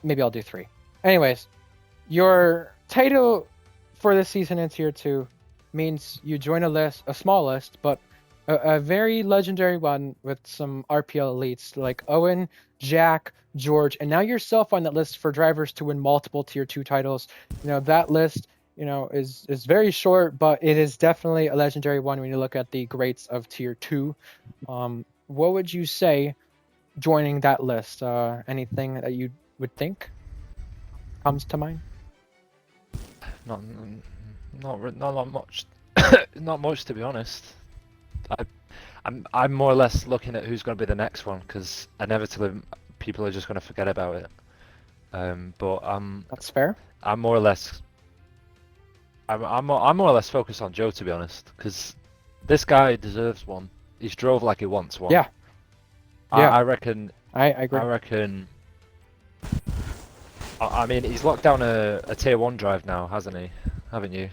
maybe I'll do three. Anyways, your title for this season in Tier 2 means you join a small list, but a very legendary one with some RPL elites like Owen, Jack, George, and now yourself on that list for drivers to win multiple Tier 2 titles. That list, is very short, but it is definitely a legendary one when you look at the greats of Tier 2. What would you say joining that list? Anything that you would think comes to mind? Not much. Not much, to be honest. I'm more or less looking at who's going to be the next one, because inevitably people are just going to forget about it. But That's fair. I'm more or less focused on Joe, to be honest, because this guy deserves one. He's drove like he wants one. Yeah. Yeah. I reckon. I agree. I reckon. I mean, he's locked down a tier 1 drive now, hasn't he? Haven't you?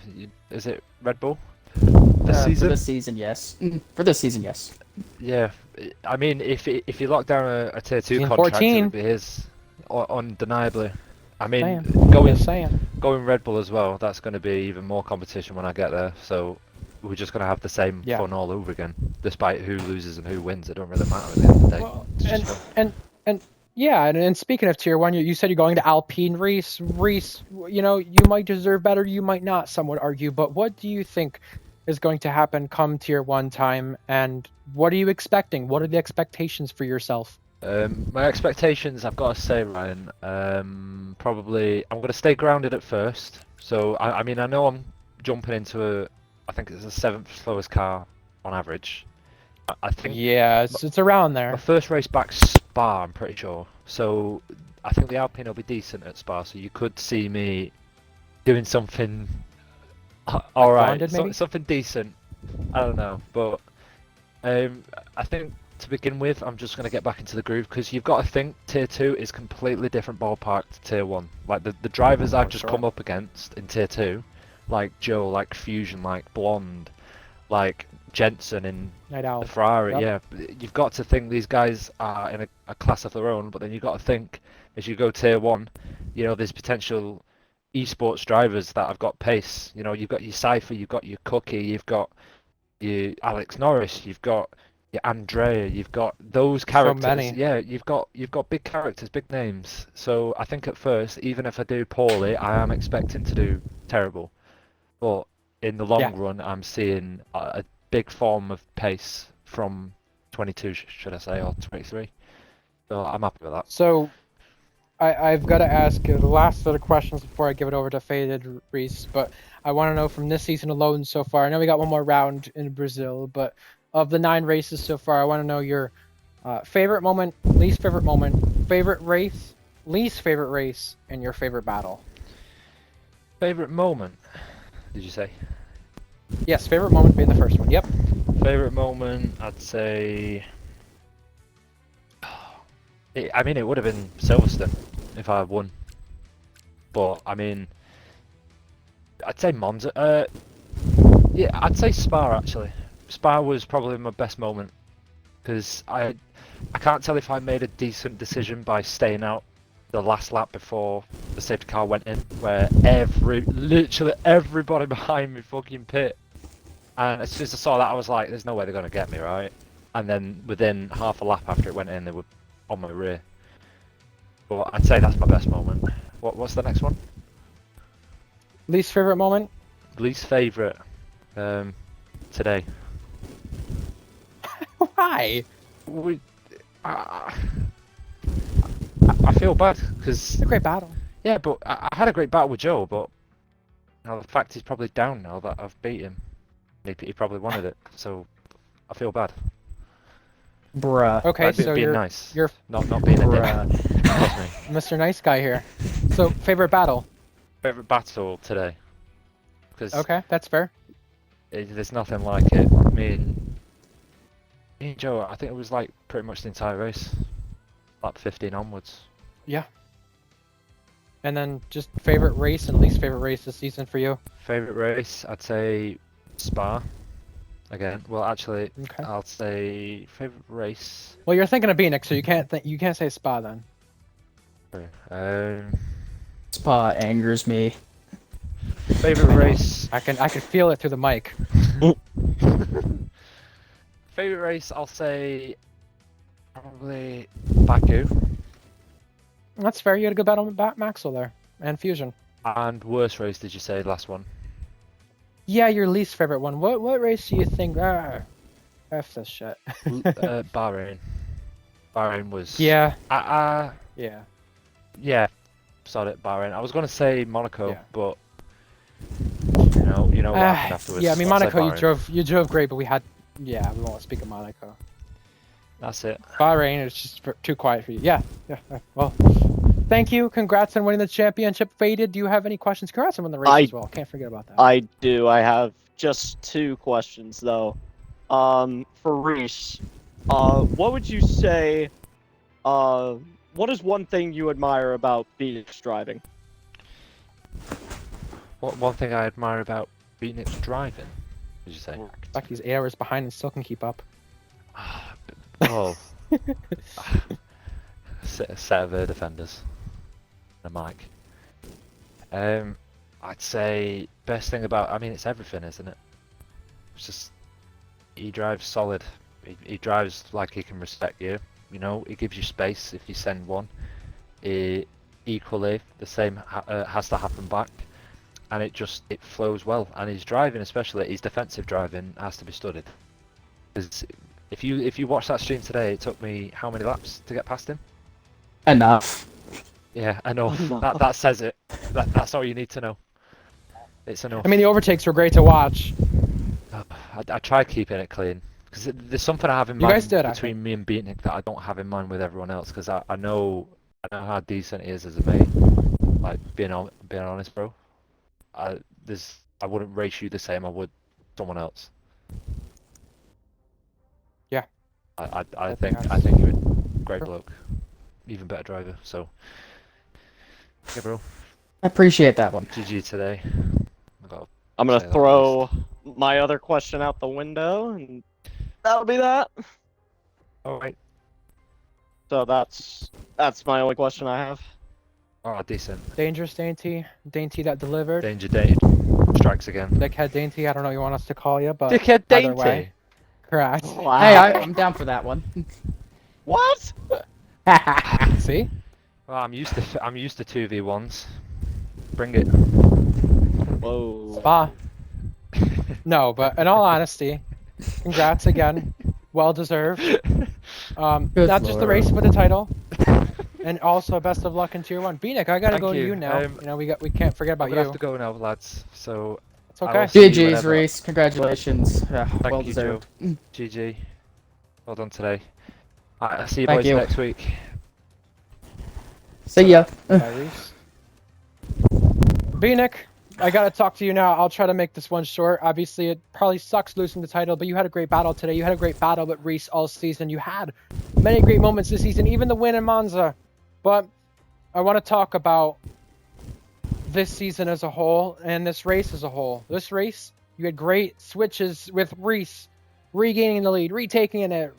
Is it Red Bull? This season? For this season, yes. For this season, yes. Yeah, I mean, if he locked down a tier 2 Season contract, 14. it would be his, undeniably. I mean, Just saying. going Red Bull as well, that's going to be even more competition when I get there. So we're just going to have the same fun all over again, despite who loses and who wins. It don't really matter at the end of the day. Well, It's just fun. and speaking of tier 1, you said you're going to Alpine. Reese, you might deserve better, you might not, some would argue, but what do you think is going to happen come tier 1 time, and what are you expecting? What are the expectations for yourself? My expectations, I've got to say, Ryan, probably I'm going to stay grounded at first. So I mean, I know I'm jumping into I think it's the 7th slowest car on average. I think Yeah, it's around there. my first race back Spa, I'm pretty sure. So I think the Alpine will be decent at Spa. So you could see me doing something all right, something decent. I don't know, but I think to begin with, I'm just going to get back into the groove, because you've got to think Tier 2 is completely different ballpark to Tier 1. Like the drivers I've just come up against in Tier 2, like Joe, like Fusion, like Blonde, like Jensen in the Ferrari, yeah, you've got to think these guys are in a class of their own, but then you've got to think, as you go Tier 1, there's potential esports drivers that have got pace. You've got your Cypher, you've got your Cookie, you've got your Alex Norris, you've got your Andrea, you've got those characters. So many. Yeah, you've got big characters, big names. So I think at first, even if I do poorly, I am expecting to do terrible. But in the long run, I'm seeing a big form of pace from 22, should I say, or 23. So I'm happy with that. So I've got to ask you the last set of questions before I give it over to Faded, Reese, but I want to know from this season alone so far. I know we got one more round in Brazil, but of the 9 races so far, I want to know your favorite moment, least favorite moment, favorite race, least favorite race, and your favorite battle. Favorite moment, did you say? Yes, favorite moment being the first one. Yep. Favorite moment, I'd say. I mean, it would have been Silverstone if I had won. But I mean, I'd say Monza. Yeah, I'd say Spa actually. Spa was probably my best moment, because I can't tell if I made a decent decision by staying out the last lap before the safety car went in, where literally everybody behind me fucking pit, and as soon as I saw that, I was like, "There's no way they're gonna get me, right?" And then within half a lap after it went in, they were on my rear. But I'd say that's my best moment. What's the next one? Least favorite moment? Least favorite today. Why? I feel bad because It's a great battle. Yeah, but I had a great battle with Joe, but now the fact he's probably down now that I've beat him. He probably wanted it, so I feel bad. Bruh. Okay, Like, so being you're nice, you're not being a dick. Bruh. Trust me. Mr. Nice Guy here. So, favorite battle? Favorite battle today? Because Okay, that's fair. there's nothing like it. Me and Joe, I think it was like pretty much the entire race, like 15 onwards. Yeah. And then just favorite race and least favorite race this season for you? Favorite race, I'd say Spa. Again, well, actually, Okay. I'll say favorite race. Well, you're thinking of Phoenix, so you can't say Spa then. Um, Spa angers me. favorite race. I can feel it through the mic. Favorite race, I'll say probably Baku. That's fair. You had a good battle with Maxwell there and Fusion. And worst race, did you say last one? Yeah, your least favorite one. What race do you think? F this shit. Bahrain. Bahrain was. Yeah. Yeah. Yeah. Sorry, Bahrain. I was gonna say Monaco, Yeah. but you know what happened afterwards. Yeah, I mean so I'll say Monaco, Bahrain. you drove great, but we we won't speak of Monaco. That's it. Bahrain is just too quiet for you. Yeah. Well, thank you. Congrats on winning the championship. Faded, do you have any questions? Congrats on winning the race as well. Can't forget about that. I do. I have just 2 questions though. For Reese, what would you say? What is one thing you admire about Phoenix driving? One thing I admire about Phoenix driving, did you say? Like he's 8 hours behind and still can keep up. Oh. A set of air defenders. And a mic. I'd say best thing about, I mean, it's everything, isn't it? It's just he drives solid. He drives like he can respect you. You know, he gives you space if you send one. Equally, the same has to happen back, and it flows well. And his driving, especially his defensive driving, has to be studied. Because if you watch that stream today, it took me how many laps to get past him? Enough. Yeah, I know. That says it. That's all you need to know. It's enough. I mean, the overtakes were great to watch. I try keeping it clean because there's something I have in You guys mind did, between me and Beatnik that I don't have in mind with everyone else. Because I know how decent he is as a mate. Like being honest, bro. I wouldn't race you the same I would someone else. Yeah. I think you're a great bloke, even better driver. So yeah, bro. I appreciate that one. GG today. I'm gonna say that throw my other question out the window, and that'll be that. All right. So that's my only question I have. Oh, decent. Dangerous Dainty. Dainty that delivered. Danger Dated strikes again. Dickhead Dainty. I don't know what you want us to call you, but Dickhead either Dainty. way. Correct. Wow. Hey, I'm down for that one. What? See? Well, I'm used to 2v1s. Bring it. Whoa. Spa. No, but in all honesty, congrats again. Well deserved. Not just the lord. race, but the title. And also, best of luck in Tier 1. Beanick, I gotta Thank go to you. you now. We can't forget about I'm gonna you. have to go now, lads. So It's I okay. will see you GG's whenever. race. Congratulations. Thank Well you, deserved. Joe. GG. Well done today. I'll see you Thank boys you. next week. See ya. Tyrese. Beanick, I gotta talk to you now. I'll try to make this one short. Obviously, it probably sucks losing the title, but you had a great battle today. You had a great battle with Reese all season. You had many great moments this season, even the win in Monza. But I want to talk about this season as a whole and this race as a whole. This race, you had great switches with Reese regaining the lead, retaking it,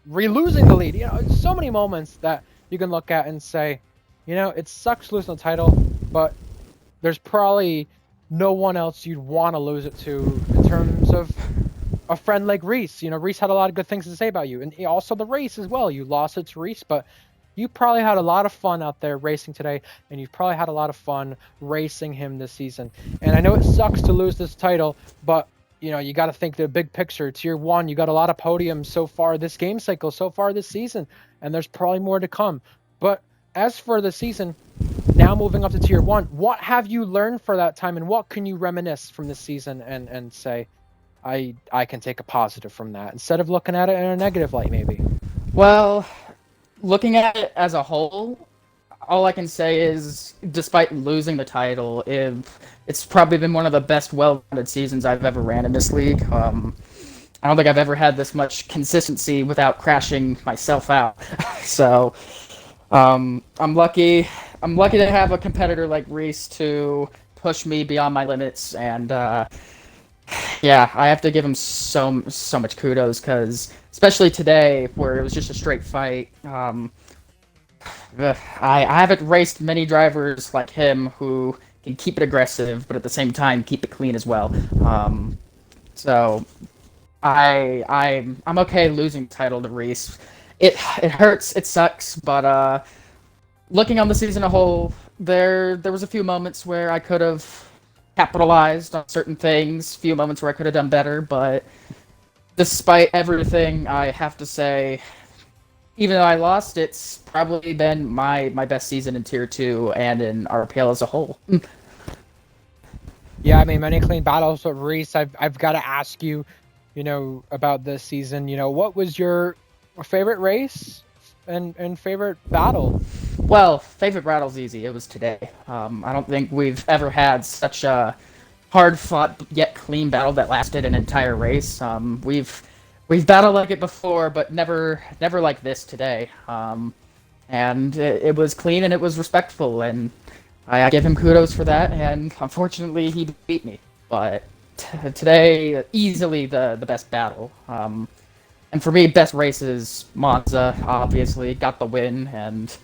re-losing the lead. You know, so many moments that you can look at and say, you know, it sucks losing the title, but there's probably no one else you'd want to lose it to in terms of a friend like Reese. You know, Reese had a lot of good things to say about you, and also the race as well. You lost it to Reese, but you probably had a lot of fun out there racing today, and you've probably had a lot of fun racing him this season. And I know it sucks to lose this title, but you know, you got to think the big picture. Tier 1, you got a lot of podiums so far this game cycle, so far this season, and there's probably more to come. But as for the season, now moving up to Tier 1, what have you learned for that time, and what can you reminisce from this season and say, I can take a positive from that, instead of looking at it in a negative light, maybe? Well, looking at it as a whole, all I can say is, despite losing the title, it's probably been one of the best well-rounded seasons I've ever ran in this league. I don't think I've ever had this much consistency without crashing myself out. So, I'm lucky. I'm lucky to have a competitor like Reese to push me beyond my limits, and yeah, I have to give him so much kudos because, especially today, where it was just a straight fight. I haven't raced many drivers like him who can keep it aggressive, but at the same time keep it clean as well. So I'm okay losing the title to Reese. It hurts, it sucks, but looking on the season as a whole, there was a few moments where I could have capitalized on certain things, few moments where I could have done better, but despite everything, I have to say, even though I lost, it's probably been my best season in Tier 2 and in RPL as a whole. Yeah, I mean, many clean battles with Reese. I've got to ask you, about this season. What was your favorite race and favorite battle? Well, favorite battle's easy. It was today. I don't think we've ever had such a hard-fought yet clean battle that lasted an entire race. We've battled like it before, but never like this today. And it was clean and it was respectful, and I give him kudos for that. And unfortunately, he beat me. But today, easily the best battle. And for me, best races, Monza, obviously, got the win, and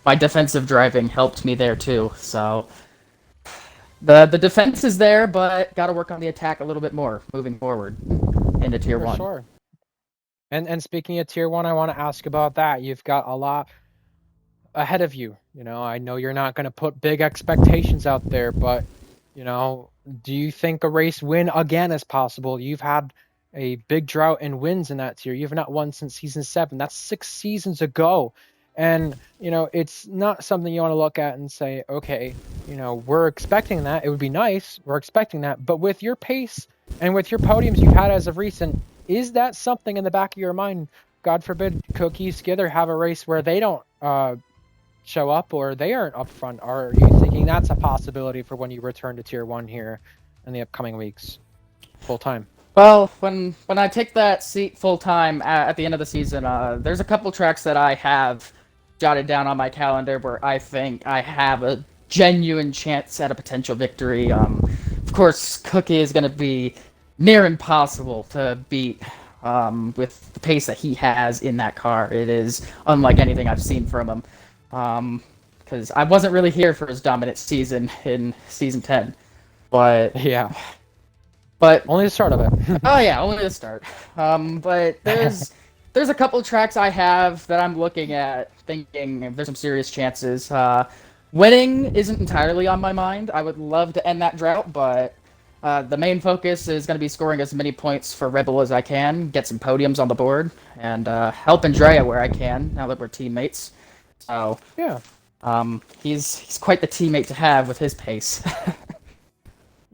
my defensive driving helped me there too. So the defense is there, but got to work on the attack a little bit more moving forward into Tier 1. Sure. And speaking of Tier 1, I want to ask about that. You've got a lot ahead of you. I know you're not going to put big expectations out there, but, do you think a race win again is possible? You've had a big drought in wins in that tier. You've not won since Season 7. That's 6 seasons ago. And, it's not something you want to look at and say, okay, we're expecting that. It would be nice. We're expecting that. But with your pace and with your podiums you've had as of recent, is that something in the back of your mind? God forbid Cookie Skither have a race where they don't show up or they aren't up front. Are you thinking that's a possibility for when you return to Tier 1 here in the upcoming weeks, full time? Well, when I take that seat full time at the end of the season, there's a couple tracks that I have jotted down on my calendar where I think I have a genuine chance at a potential victory. Of course, Cookie is going to be near impossible to beat with the pace that he has in that car. It is unlike anything I've seen from him. Because I wasn't really here for his dominant season in Season 10. But Yeah. But Only the start of it. oh yeah, only the start. But there's a couple tracks I have that I'm looking at, thinking if there's some serious chances. Winning isn't entirely on my mind. I would love to end that drought, but the main focus is going to be scoring as many points for Red Bull as I can, get some podiums on the board, and help Andrea where I can. Now that we're teammates, so Yeah. he's quite the teammate to have with his pace.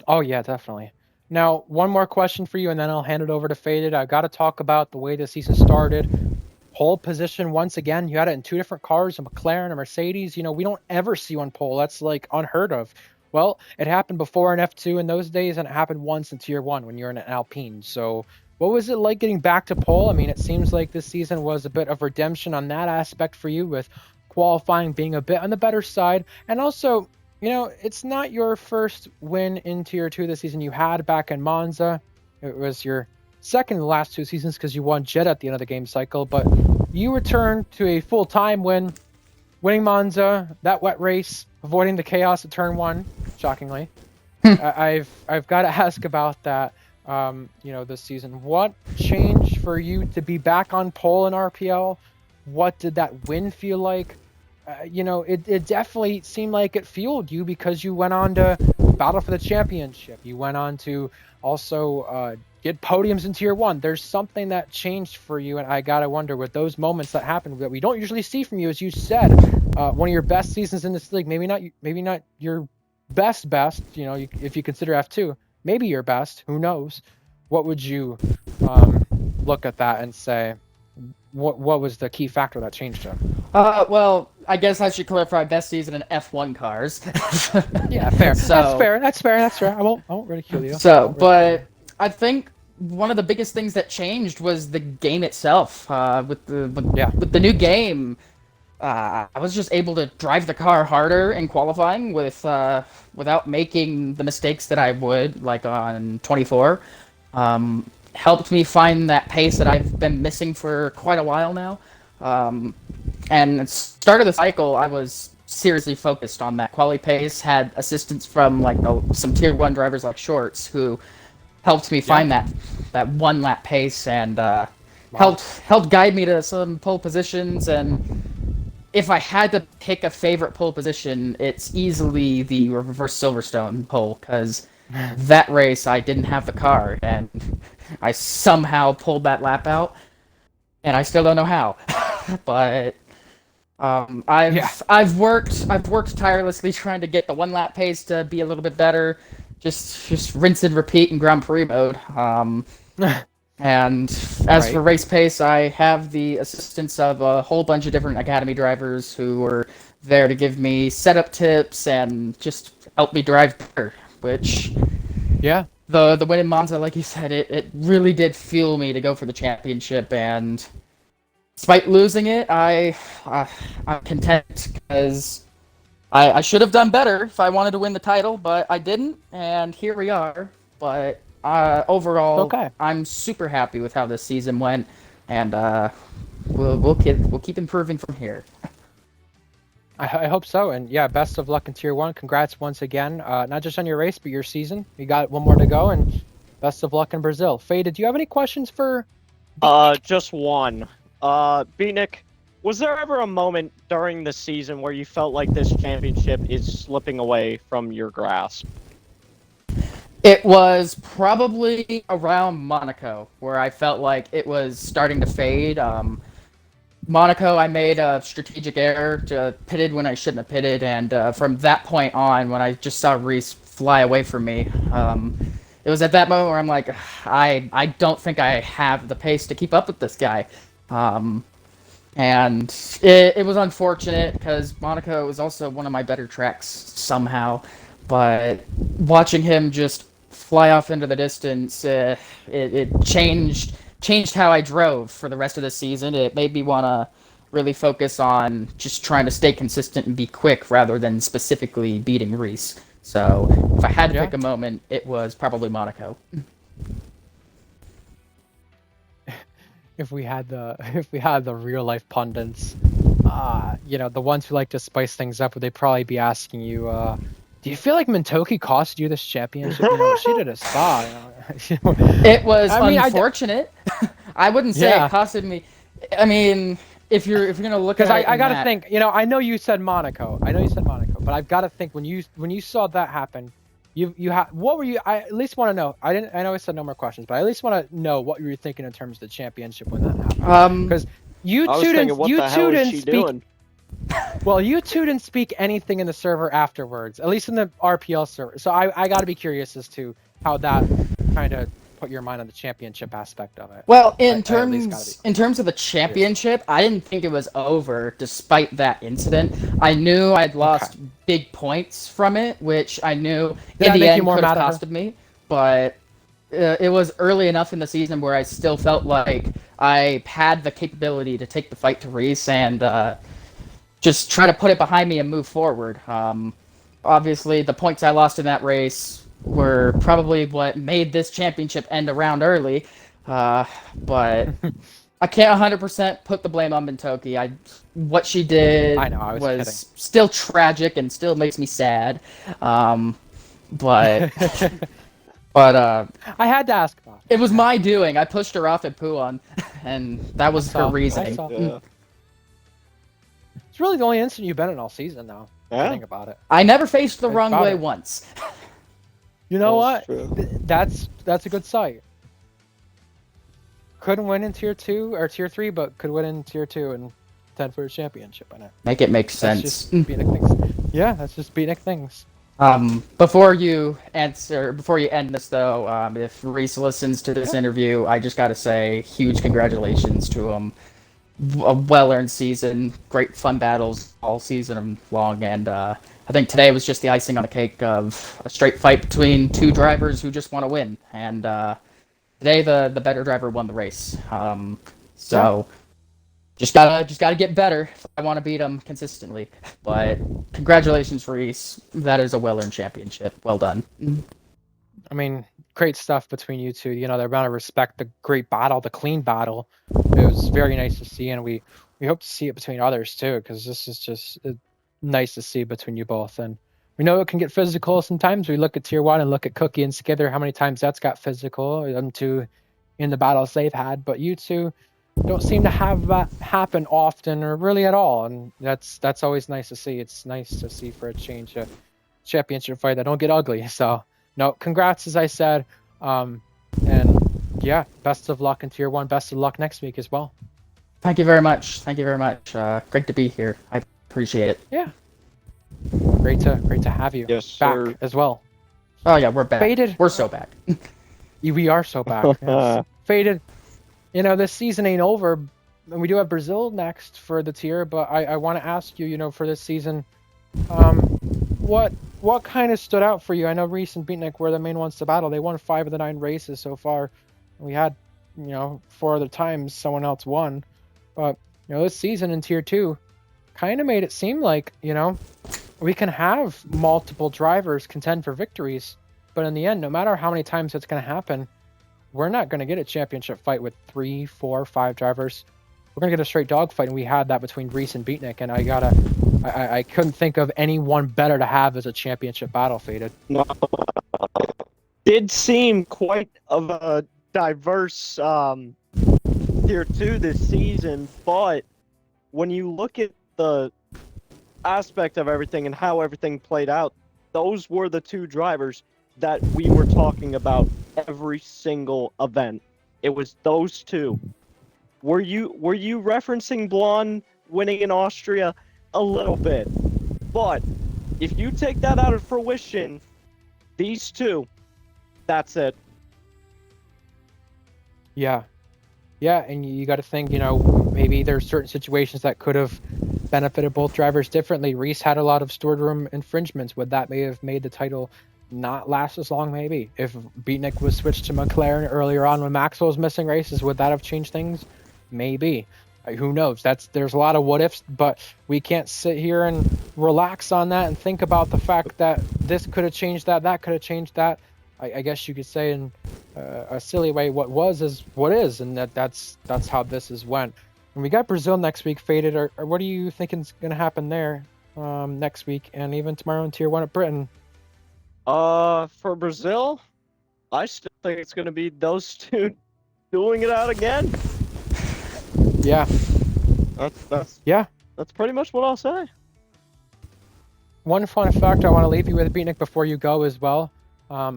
Oh, yeah, definitely. Now, one more question for you, and then I'll hand it over to Faded. I got to talk about the way the season started. Pole position, once again, you had it in 2 different cars, a McLaren, a Mercedes. We don't ever see one pole. That's, unheard of. Well, it happened before in F2 in those days, and it happened once in Tier 1 when you're in an Alpine. So what was it like getting back to pole? I mean, it seems like this season was a bit of redemption on that aspect for you, with qualifying being a bit on the better side. And also, it's not your first win in Tier 2 this season. You had back in Monza. It was your second in the last 2 seasons because you won Jet at the end of the game cycle. But you returned to a full-time win, winning Monza, that wet race, avoiding the chaos at Turn 1, shockingly. I've got to ask about that, this season. What changed for you to be back on pole in RPL? What did that win feel like? It definitely seemed like it fueled you because you went on to battle for the championship. You went on to also get podiums in Tier 1. There's something that changed for you, and I gotta wonder, with those moments that happen that we don't usually see from you, as you said, one of your best seasons in this league. Maybe not your best. If you consider F2, maybe your best. Who knows? What would you look at that and say? what was the key factor that changed him? Well, I guess I should clarify best season in F1 cars. Yeah, fair. So, That's fair. I won't ridicule you. But I think one of the biggest things that changed was the game itself. With the new game, I was just able to drive the car harder in qualifying without making the mistakes that I would, like on 24. Helped me find that pace that I've been missing for quite a while now. And at the start of the cycle, I was seriously focused on that quality pace. Had assistance from some tier 1 drivers like Shorts, who helped me find that 1 lap pace and helped guide me to some pole positions. And if I had to pick a favorite pole position, it's easily the reverse Silverstone pole, because that race I didn't have the car and I somehow pulled that lap out, and I still don't know how. But I've worked tirelessly trying to get the 1 lap pace to be a little bit better. Just rinse and repeat in Grand Prix mode. And as for race pace, I have the assistance of a whole bunch of different academy drivers who were there to give me setup tips and just help me drive better. Which, the win in Monza, like you said, it really did fuel me to go for the championship. And despite losing it, I'm content, because I should have done better if I wanted to win the title, but I didn't, and here we are. But overall, I'm super happy with how this season went, and we'll keep improving from here. I hope so, and best of luck in Tier 1. Congrats once again, not just on your race, but your season. You got one more to go, and best of luck in Brazil. Faye, did you have any questions for... Just one. Beatnik, was there ever a moment during the season where you felt like this championship is slipping away from your grasp? It was probably around Monaco, where I felt like it was starting to fade. Monaco, I made a strategic error, pitted when I shouldn't have pitted, and from that point on, when I just saw Reese fly away from me, it was at that moment where I'm like, I don't think I have the pace to keep up with this guy. And it was unfortunate, because Monaco was also one of my better tracks somehow. But watching him just fly off into the distance, it changed how I drove for the rest of the season. It made me want to really focus on just trying to stay consistent and be quick rather than specifically beating Reese. So if I had to pick a moment, it was probably Monaco. If we had the real life pundits, the ones who like to spice things up, would they probably be asking you, do you feel like Mintoki cost you this championship? She did a spa. It was unfortunate. I wouldn't say it costed me. I mean, if you're gonna look at it, because I gotta think. I know you said Monaco. But I've got to think when you saw that happen, what were you? I at least want to know. I know I said no more questions, but I at least want to know what you were thinking in terms of the championship when that happened. Because you two didn't speak. Well, you two didn't speak anything in the server afterwards, at least in the RPL server. So I got to be curious as to how that kind of put your mind on the championship aspect of it. Well, in terms of the championship, I didn't think it was over despite that incident. I knew I'd lost big points from it, which I knew in the end could have costed me. But it was early enough in the season where I still felt like I had the capability to take the fight to Reese and just try to put it behind me and move forward. Obviously, the points I lost in that race were probably what made this championship end a round early. But I can't 100% put the blame on Mintoki. What she did was still tragic and still makes me sad. But I had to ask about it. It was my doing. I pushed her off at Puon, and that was her reasoning. It's really the only incident you've been in all season now. Yeah. Think about it. I never faced the wrong way once. You know what? That's a good sight. Couldn't win in Tier 2 or Tier 3, but could win in Tier 2 and contend for a championship in it. Make it make sense. That's just Beatnik things. Yeah, that's just Beatnik things. Before you end this though, if Reese listens to this interview, I just got to say huge congratulations to him. A well-earned season, great fun battles all season long, and I think today was just the icing on the cake of a straight fight between two drivers who just want to win. And today the better driver won the race. So just gotta get better if I want to beat him consistently. But congratulations, Reese. That is a well-earned championship. Well done. I mean, great stuff between you two. You know, the amount of respect, the great battle, the clean battle. It was very nice to see, and we hope to see it between others too, because this is just nice to see between you both. And we know it can get physical sometimes. We look at Tier 1 and look at Cookie and Skither, how many times that's got physical, them two in the battles they've had. But you two don't seem to have that happen often or really at all, and that's always nice to see. It's nice to see for a change a championship fight that don't get ugly. So no, congrats, as I said, and yeah, best of luck in Tier 1. Best of luck next week as well. Thank you very much. Thank you very much. Great to be here. I appreciate it. Yeah, great to have you Yes, back sir. as well. Oh yeah, we're back. Faded. We're so back. We are so back. Yes. Faded. You know, this season ain't over, and we do have Brazil next for the tier. But I want to ask you, you know, for this season, what kind of stood out for you? I know Reese and Beatnik were the main ones to battle. They won 5 of the 9 races so far. We had, you know, 4 other times someone else won. But, you know, this season in Tier 2 kind of made it seem like, you know, we can have multiple drivers contend for victories. But in the end, no matter how many times it's going to happen, we're not going to get a championship fight with 3, 4, 5 drivers. We're going to get a straight dogfight, and we had that between Reese and Beatnik, and I couldn't think of anyone better to have as a championship battle, Faded. No, did seem quite of a diverse Tier 2 this season, but when you look at the aspect of everything and how everything played out, those were the 2 drivers that we were talking about every single event. It was those 2. Were you referencing Blonde winning in Austria? A little bit. But if you take that out of fruition, these 2, that's it. Yeah. Yeah, and you got to think, you know, maybe there's certain situations that could have benefited both drivers differently. Reese had a lot of stored room infringements. Would that may have made the title not last as long? Maybe. If Beatnik was switched to McLaren earlier on when Maxwell was missing races, would that have changed things? Maybe. Who knows? There's a lot of what ifs, but we can't sit here and relax on that and think about the fact that this could have changed that could have changed that. I guess you could say in a silly way, what was is what is, and that's how this is went. And we got Brazil next week, Faded. Or what are you thinking is going to happen there next week and even tomorrow in Tier 1 at Britain? For Brazil, I still think it's going to be those 2 dueling it out again. Yeah. That's pretty much what I'll say. One fun fact I want to leave you with, Beatnik, before you go as well.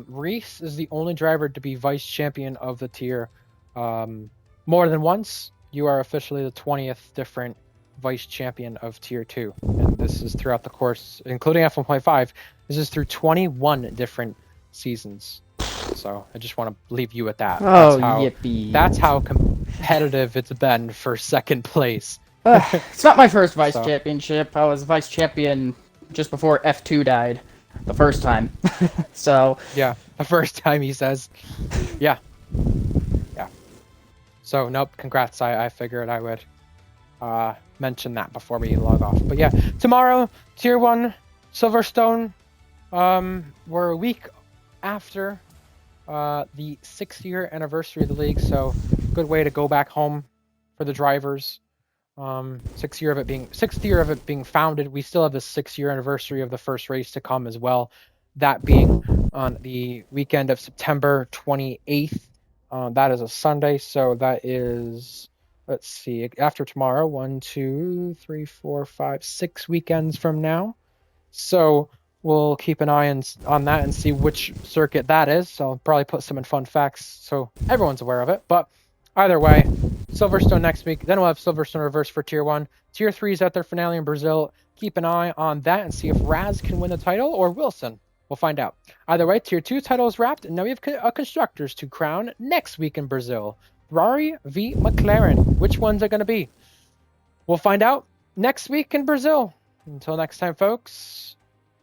Reese is the only driver to be vice champion of the tier more than once. You are officially the 20th different vice champion of Tier 2. And this is throughout the course, including F1.5. This is through 21 different seasons. So I just want to leave you at that. Yippee. That's how competitive it's been for second place. It's not my first vice championship. I was vice champion just before F2 died. The first time. So yeah, the first time, he says. Yeah. So nope, congrats. I figured I would mention that before we log off. But yeah, tomorrow, Tier 1 Silverstone. We're a week after the 6-year anniversary of the league, so good way to go back home for the drivers. 6th year of it being founded. We still have the 6-year anniversary of the first race to come as well. That being on the weekend of September 28th. That is a Sunday, so that is, let's see, after tomorrow, 1, 2, 3, 4, 5, 6 weekends from now. So we'll keep an eye on that and see which circuit that is. So I'll probably put some in fun facts so everyone's aware of it. But either way, Silverstone next week. Then we'll have Silverstone reverse for Tier 1. Tier 3 is at their finale in Brazil. Keep an eye on that and see if Raz can win the title or Wilson. We'll find out. Either way, Tier 2 title is wrapped, and now we have a Constructors to crown next week in Brazil. Ferrari v. McLaren. Which ones are going to be? We'll find out next week in Brazil. Until next time, folks,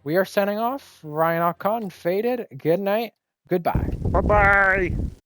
we are signing off. Ryan Alcon, Faded. Good night. Goodbye. Bye-bye.